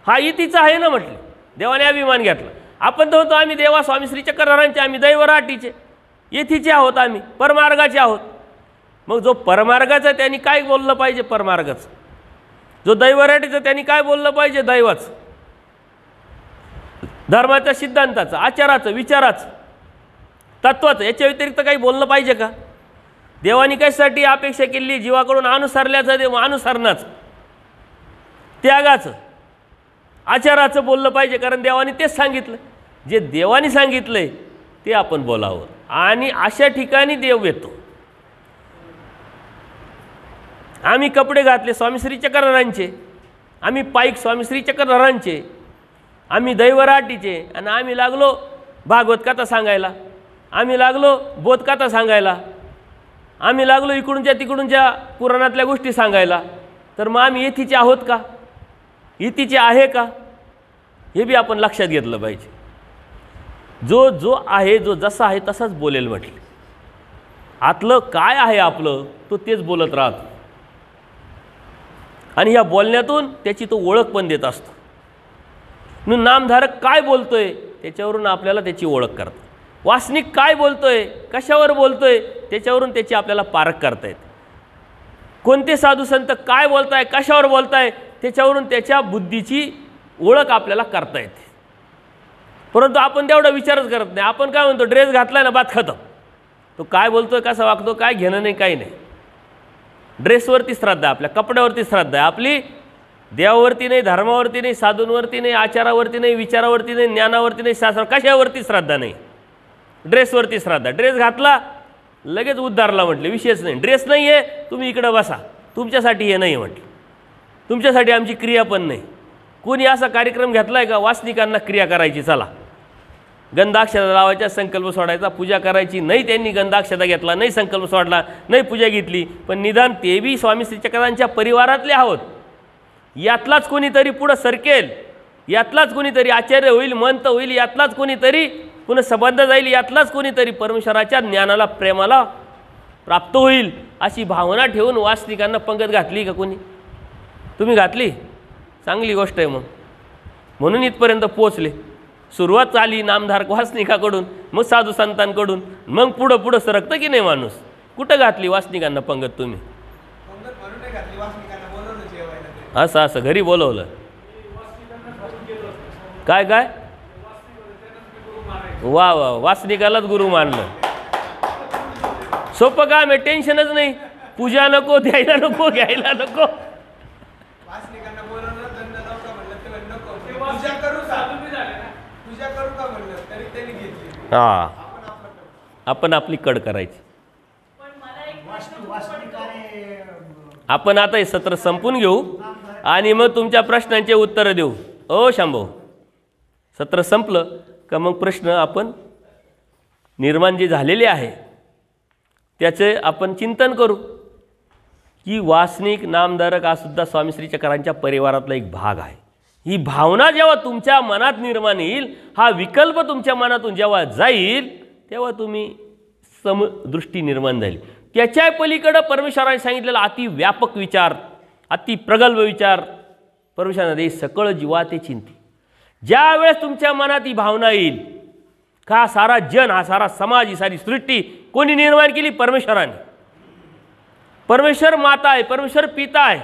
हा इतीचा आहे ना म्हटलं, देवाने अभिमान घेतला. आपण तर होतो आम्ही देवा स्वामी श्री चक्रधरांचे, आम्ही दैवराटीचे, येथीचे आहोत, आम्ही परमार्गाचे आहोत. मग जो परमार्गाचा त्यांनी काय बोललं पाहिजे? परमार्गाचं. जो दैवराटीचं त्यांनी काय बोललं पाहिजे? दैवाचं, धर्माच्या सिद्धांताचं, आचाराचं, विचाराचं, तत्वाचं. याच्या व्यतिरिक्त काही बोललं पाहिजे का? देवानी कशासाठी अपेक्षा केली? जीवाकडून अनुसरल्याचं, देव अनुसरणाचं, त्यागाचं, आचाराचं बोललं पाहिजे. कारण देवाने तेच सांगितलं. जे देवाने सांगितलंय ते आपण बोलावं. आणि अशा ठिकाणी देव येतो. आम्ही कपडे घातले स्वामी श्री चक्रधरांचे, आम्ही पाईक स्वामी श्री चक्रधरांचे, आम्ही दैवराटीचे, आणि आम्ही लागलो भागवत कथा सांगायला, आम्ही लागलो बोधकथा सांगायला, आम्ही लागलो इकडूनच्या तिकडूनच्या पुराणातल्या गोष्टी सांगायला. तर मग आम्ही येथीचे आहोत का? इतीचे आहे का? हे बी आपण लक्षात घेतलं पाहिजे. जो जो आहे, जो जसा आहे तसाच बोलेल म्हटले. आतलं काय आहे आपलं तो तेच बोलत राहतो. आणि ह्या बोलण्यातून त्याची तो ओळख पण देत असतो. म्हणून नामधारक काय बोलतोय त्याच्यावरून आपल्याला त्याची ओळख करतात. वासनिक काय बोलतोय, कशावर बोलतोय, त्याच्यावरून त्याची आपल्याला पारख करता येते. कोणते साधू संत काय बोलताय, कशावर बोलताय, त्याच्यावरून त्याच्या बुद्धीची ओळख आपल्याला करता येते. परंतु आपण तेवढा विचारच करत नाही. आपण काय म्हणतो, ड्रेस घातलाय ना बात खतम. तो काय बोलतोय, कसा वागतो, काय घेणं नाही, काही नाही. ड्रेसवरती श्रद्धा, आपल्या कपड्यावरती श्रद्धा आहे आपली. देवावरती नाही, धर्मावरती नाही, साधूंवरती नाही, आचारावरती नाही, विचारावरती नाही, ज्ञानावरती नाही, शास्त्र कशावरती श्रद्धा नाही. ड्रेसवरती श्रद्धा. ड्रेस घातला लगेच उद्धारला म्हटले, विषयच नाही. ड्रेस नाही आहे, तुम्ही इकडं बसा, तुमच्यासाठी हे नाही म्हटलं, तुमच्यासाठी आमची क्रिया पण नाही. कोणी असा कार्यक्रम घेतला आहे का वासनिकांना क्रिया करायची? चला गंधाक्षता लावायच्या, संकल्प सोडायचा, पूजा करायची. नाही, त्यांनी गंधाक्षता घेतला, नाही संकल्प सोडला, नाही पूजा घेतली. पण निदान ते बी स्वामी श्री चक्रधरांच्या परिवारातले आहोत. यातलाच कोणीतरी पुढं सरकेल, यातलाच कोणीतरी आचार्य होईल, मंत होईल, यातलाच कोणीतरी पुन्हा संबंध जाईल, यातलाच कोणीतरी परमेश्वराच्या ज्ञानाला, प्रेमाला प्राप्त होईल, अशी भावना ठेवून वासनिकांना पंगत घातली का कोणी? तुम्ही घातली? चांगली गोष्ट आहे. मग म्हणून इथपर्यंत पोचले. सुरुवात झाली नामधारक वासनिकाकडून, मग साधू संतांकडून, मग पुढं पुढं सरकतं की नाही माणूस? कुठं घातली वासनिकांना पंगत तुम्ही? असं असं घरी बोलवलं काय काय? वा वा, वासनिकालाच गुरु मानलं. सोपं काम आहे, टेन्शनच नाही. पूजा नको, द्यायला नको, घ्यायला नको. हा, आपण आपली कड करायची. आपण आता हे सत्र संपून घेऊ आणि मग तुमच्या प्रश्नांचे उत्तर देऊ. ओ शांभो, सत्र संपलं का मग प्रश्न आपण निर्माण जे झालेले आहे त्याचे आपण चिंतन करू की वासनिक नामधारक हा सुद्धा स्वामी श्री चक्रांच्या परिवारातला एक भाग आहे. ही भावना जेव्हा तुमच्या मनात निर्माण येईल, हा विकल्प तुमच्या मनातून जेव्हा जाईल, तेव्हा तुम्ही समदृष्टी निर्माण झाली. त्याच्या पलीकडे परमेश्वराने सांगितलेला अति व्यापक विचार, अति प्रगल्भ विचार परमेश्वराने सकळ जीवाते चिंती. ज्या वेळेस तुमच्या मनात ही भावना येईल का सारा जन, हा सारा समाज, ही सारी सृष्टी कोणी निर्माण केली? परमेश्वराने. परमेश्वर माता आहे, परमेश्वर पिता आहे,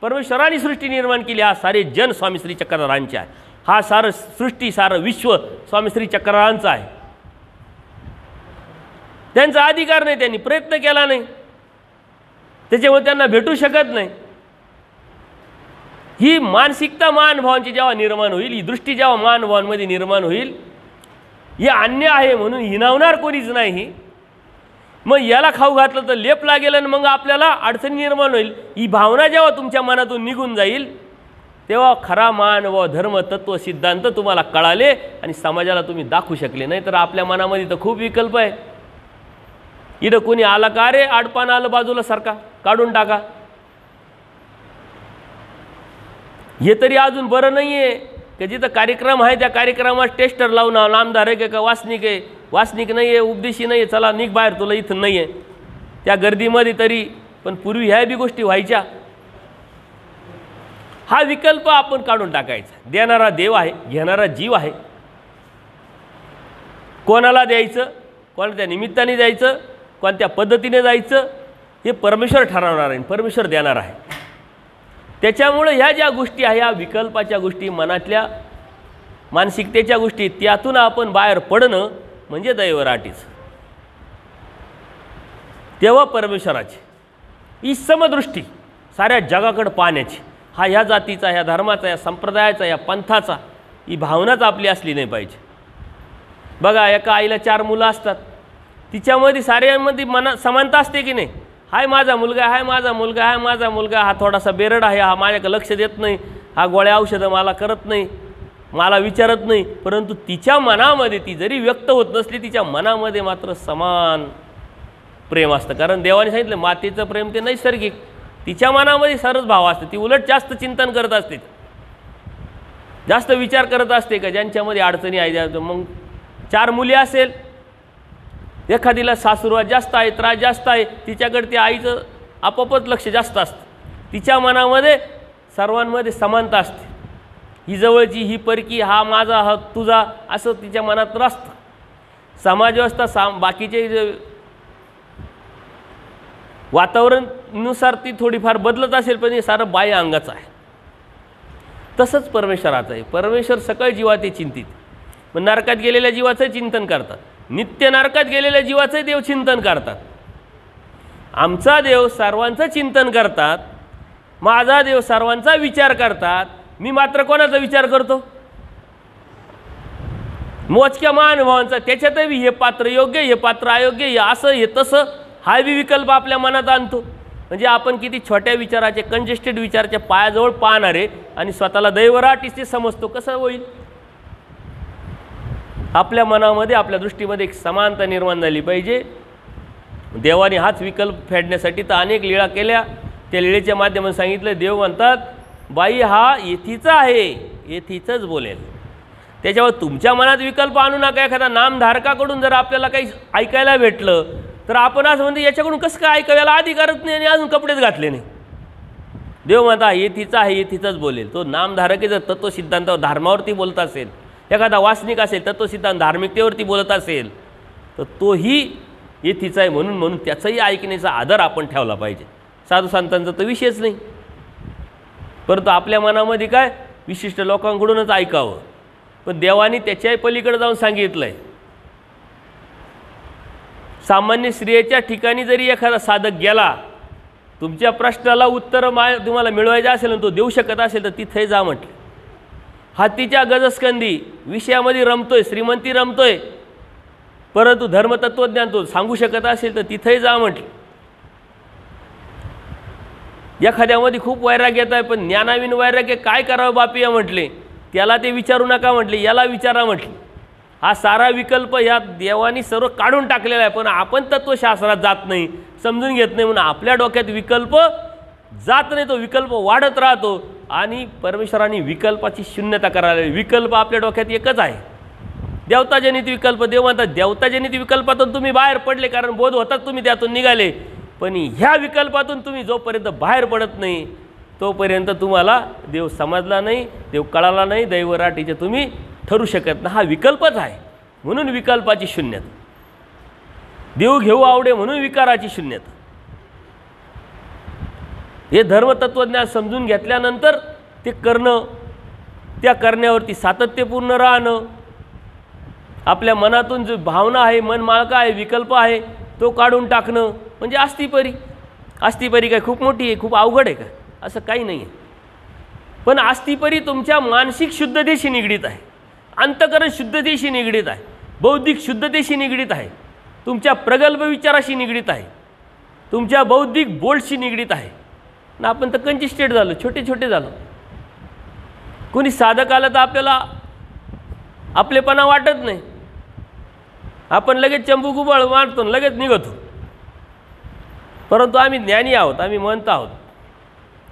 परमेश्वराने सृष्टी निर्माण केली. हा सारे जन स्वामी श्री चक्रधरांचे आहे. हा सारं सृष्टी, सारं विश्व स्वामी श्री चक्रधरांचं आहे. त्यांचा अधिकार नाही, त्यांनी प्रयत्न केला नाही, त्याच्यामुळे त्यांना भेटू शकत नाही. ही मानसिकता महानुभावांची जेव्हा निर्माण होईल, ही दृष्टी जेव्हा महानुभावांमध्ये निर्माण होईल, हे अन्य आहे म्हणून हिनावणार कोणीच नाही. मग याला खाऊ घातलं तर लेप लागेल आणि मग आपल्याला अडचणी निर्माण होईल. ही भावना जेव्हा तुमच्या मनातून निघून जाईल तेव्हा खरा मान व धर्म तत्व सिद्धांत तुम्हाला कळाले आणि समाजाला तुम्ही दाखवू शकले. नाही तर आपल्या मनामध्ये तर खूप विकल्प आहे. इथं कोणी आला का रे आडपान आलं बाजूला सारखा काढून टाका, हे तरी अजून बरं नाही आहे की जिथं कार्यक्रम आहे त्या कार्यक्रमात टेस्टर लावून नामदार आहे का वासनिक आहे, वासनिक नाही आहे, उपदेशी नाही आहे, चला निघ बाहेर तुला इथं नाही आहे त्या गर्दीमध्ये तरी. पण पूर्वी ह्या बी गोष्टी व्हायच्या. हा विकल्प आपण काढून टाकायचा. देणारा देव आहे, घेणारा जीव आहे. कोणाला द्यायचं, कोणत्या निमित्ताने द्यायचं, कोणत्या पद्धतीने जायचं हे परमेश्वर ठरवणार आहे, परमेश्वर देणार आहे. त्याच्यामुळे ह्या ज्या गोष्टी आहे, ह्या विकल्पाच्या गोष्टी, मनातल्या मानसिकतेच्या गोष्टी, त्यातून आपण बाहेर पडणं म्हणजे दैवराटीच. तेव्हा परमेश्वराची ही समदृष्टी साऱ्या जगाकडे पाहण्याची, हा ह्या जातीचा, ह्या धर्माचा, ह्या संप्रदायाचा, ह्या पंथाचा, ही भावनाच आपली असली नाही पाहिजे. बघा, एका आईला 4 मुलं असतात, तिच्यामध्ये साऱ्यांमध्ये मना समानता असते की नाही. हाय माझा मुलगा, हाय माझा मुलगा, हाय माझा मुलगा, हा थोडासा बेरड आहे, हा माझ्याकडे लक्ष देत नाही, हा गोळ्या औषधं मला करत नाही, मला विचारत नाही. परंतु तिच्या मनामध्ये, ती जरी व्यक्त होत नसली, तिच्या मनामध्ये मात्र समान प्रेम असतं. कारण देवाने सांगितलं मातेचं प्रेम ते नैसर्गिक. तिच्या मनामध्ये सरस भाव असते. ती उलट जास्त चिंतन करत असते, जास्त विचार करत असते का ज्यांच्यामध्ये अडचणी आहे. मग 4 मुली असेल, एखादीला सासूरवाद जास्त आहे, त्रास जास्त आहे, तिच्याकडे त्या आईचं आपोआपच लक्ष जास्त असतं. तिच्या मनामध्ये सर्वांमध्ये समानता असते. ही जवळची, ही परकी, हा माझा, हा तुझा, असं तिच्या मनात असतं. समाजव्यवस्था बाकीचे वातावरणानुसार ती थोडीफार बदलत असेल, पण हे सारं बाह्य अंगाचं आहे. तसंच परमेश्वराचं आहे. परमेश्वर सकळ जीवाचे चिंतित. मग नरकात गेलेल्या जीवाचं चिंतन करतात, नित्य नरकात गेलेल्या जीवाचं देव चिंतन करतात. आमचा देव सर्वांचं चिंतन करतात, माझा देव सर्वांचा विचार करतात. मी मात्र कोणाचा विचार करतो? मोजक्या महानुभावांचा. त्याच्यातही हे पात्र योग्य, हे पात्र अयोग्य, हे असं, हे तसं, हा बी विकल्प आपल्या मनात आणतो. म्हणजे आपण किती छोट्या विचाराचे, कंजेस्टेड विचाराच्या पायाजवळ पाहणारे आणि स्वतःला दैवराटीच ते समजतो. कसं होईल? आपल्या मनामध्ये, आपल्या दृष्टीमध्ये एक समानता निर्माण झाली पाहिजे. देवाने हाच विकल्प फेडण्यासाठी तर अनेक लीळा केल्या. त्या लीळेच्या माध्यमातून सांगितलं, देव म्हणतात बाई हा येथीचा आहे, येथीचंच बोलेल. त्याच्यावर तुमच्या मनात विकल्प आणू नका. एखादा नामधारकाकडून जर आपल्याला काही ऐकायला भेटलं तर आपण असं म्हणतो याच्याकडून कसं काय ऐकायला अधिकारच नाही आणि अजून कपडेच घातले नाही. देव म्हणता येथीचा आहे, येथीचंच बोलेल. तो नामधारक जर तत्वसिद्धांतावर, धर्मावरती बोलत असेल, एखादा वासनिक असेल, तत्वसिद्धांत धार्मिकतेवरती बोलत असेल, तर तोही येथीचा आहे. म्हणून त्याचाही ऐकण्याचा आदर आपण ठेवला पाहिजे. साधू संतांचा तर विषयच नाही. परंतु आपल्या मनामध्ये काय, विशिष्ट लोकांकडूनच ऐकावं. पण देवाने त्याच्याही पलीकडे जाऊन सांगितलं आहे. सामान्य स्त्रियेच्या ठिकाणी जरी एखादा साधक गेला, तुमच्या प्रश्नाला उत्तर तुम्हाला मिळवायचं असेल आणि तो देऊ शकत असेल तर तिथे जा म्हटलं. हातीच्या गजस्कंदी विषयामध्ये रमतोय, श्रीमंती रमतोय, परंतु धर्मतत्वज्ञान तो सांगू शकत असेल तर तिथे जा म्हटलं. एखाद्यामध्ये खूप वैराग्य येत आहे, पण ज्ञानाविन वैराग्य काय करावं बापिया म्हटले, त्याला ते विचारू नका म्हटले, याला विचारा म्हटले. हा सारा विकल्प या देवानी सर्व काढून टाकलेला आहे. पण आपण तत्वशास्त्रात जात नाही, समजून घेत नाही, म्हणून आपल्या डोक्यात विकल्प जात नाही, तो विकल्प वाढत राहतो. आणि परमेश्वराने विकल्पाची शून्यता करायला. विकल्प आपल्या डोक्यात एकच आहे, देवताजनित विकल्प. देव म्हणतात देवताजनित विकल्पातून तुम्ही बाहेर पडले, कारण बोध होतात तुम्ही त्यातून निघाले. पण ह्या विकल्पातून तुम्ही जोपर्यंत बाहेर पडत नाही तोपर्यंत तुम्हाला देव समजला नाही, देव कळाला नाही, दैवराटीचे तुम्ही ठरू शकत नाही. हा विकल्पच आहे. म्हणून विकल्पाची शून्यता. देव घेऊ आवडे म्हणून विकाराची शून्यता. हे धर्मतत्वज्ञान समजून घेतल्यानंतर ते करणं, त्या करण्यावरती सातत्यपूर्ण राहणं, आपल्या मनातून जो भावना आहे, मन मालका आहे, विकल्प आहे, तो काढून टाकणं म्हणजे आस्तीपरी. आस्तीपरी काय खूप मोठी आहे, खूप अवघड आहे का? असं काही नाही आहे. पण आस्तीपरी तुमच्या मानसिक शुद्धतेशी निगडीत आहे, अंतःकरण शुद्धतेशी निगडीत आहे, बौद्धिक शुद्धतेशी निगडीत आहे. तुमच्या प्रगल्भ विचाराशी निगडीत आहे, तुमच्या बौद्धिक बोल्डशी निगडीत आहे ना. आपण तर कंजिस्टेड झालो, छोटे छोटे झालो. कोणी साधक आलं तर आपल्याला आपलेपणा वाटत नाही, आपण लगेच चंबुकुबळ मारतो, लगेच निघतो. परंतु आम्ही ज्ञानी आहोत, आम्ही म्हणत आहोत,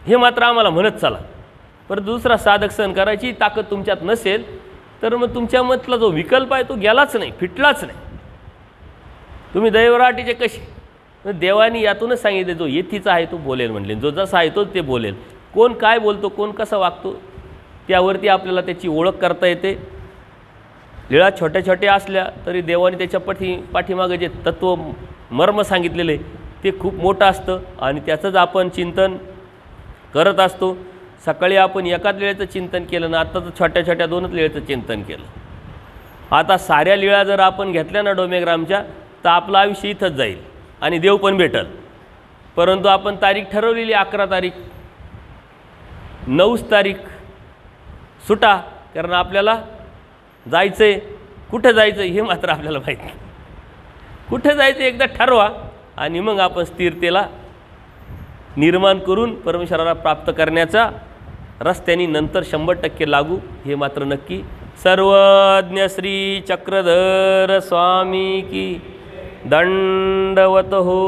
हे मात्र आम्हाला म्हणत चला. परंतु दुसरा साधक सहन करायची ताकद तुमच्यात नसेल तर मग तुमच्यामधला जो विकल्प आहे तो गेलाच नाही, फिटलाच नाही. तुम्ही दैवराटीचे कसे, देवानी यातूनच सांगितले जो येथीचा आहे तो बोलेल म्हणले, जो जसा आहे तोच ते बोलेल. कोण काय बोलतो, कोण कसा वागतो त्यावरती आपल्याला त्याची ओळख करता येते. लीळा छोट्या छोट्या असल्या तरी देवाने त्याच्या पाठीमागे जे तत्त्व मर्म सांगितलेले ते खूप मोठं असतं आणि त्याचंच आपण चिंतन करत असतो. सकाळी आपण एकाच लीळेचं चिंतन केलं ना, आता तर छोट्या छोट्या 2च लीळेचं चिंतन केलं. आता साऱ्या लीळा जर आपण घेतल्या ना डोमेग्रामच्या तर आपलं आयुष्य इथंच जाईल आणि देव पण भेटल. परंतु आपण तारीख ठरवलेली 11 तारीख, 9 तारीख सुटा, कारण आपल्याला जायचं आहे. कुठं जायचं हे मात्र आपल्याला माहीत नाही. कुठं जायचं एकदा ठरवा आणि मग आपण स्थिरतेला निर्माण करून परमेश्वराला प्राप्त करण्याचा रस्त्याने नंतर 100% लागू, हे मात्र नक्की. सर्वज्ञ श्री चक्रधर स्वामी की दंडवत हो.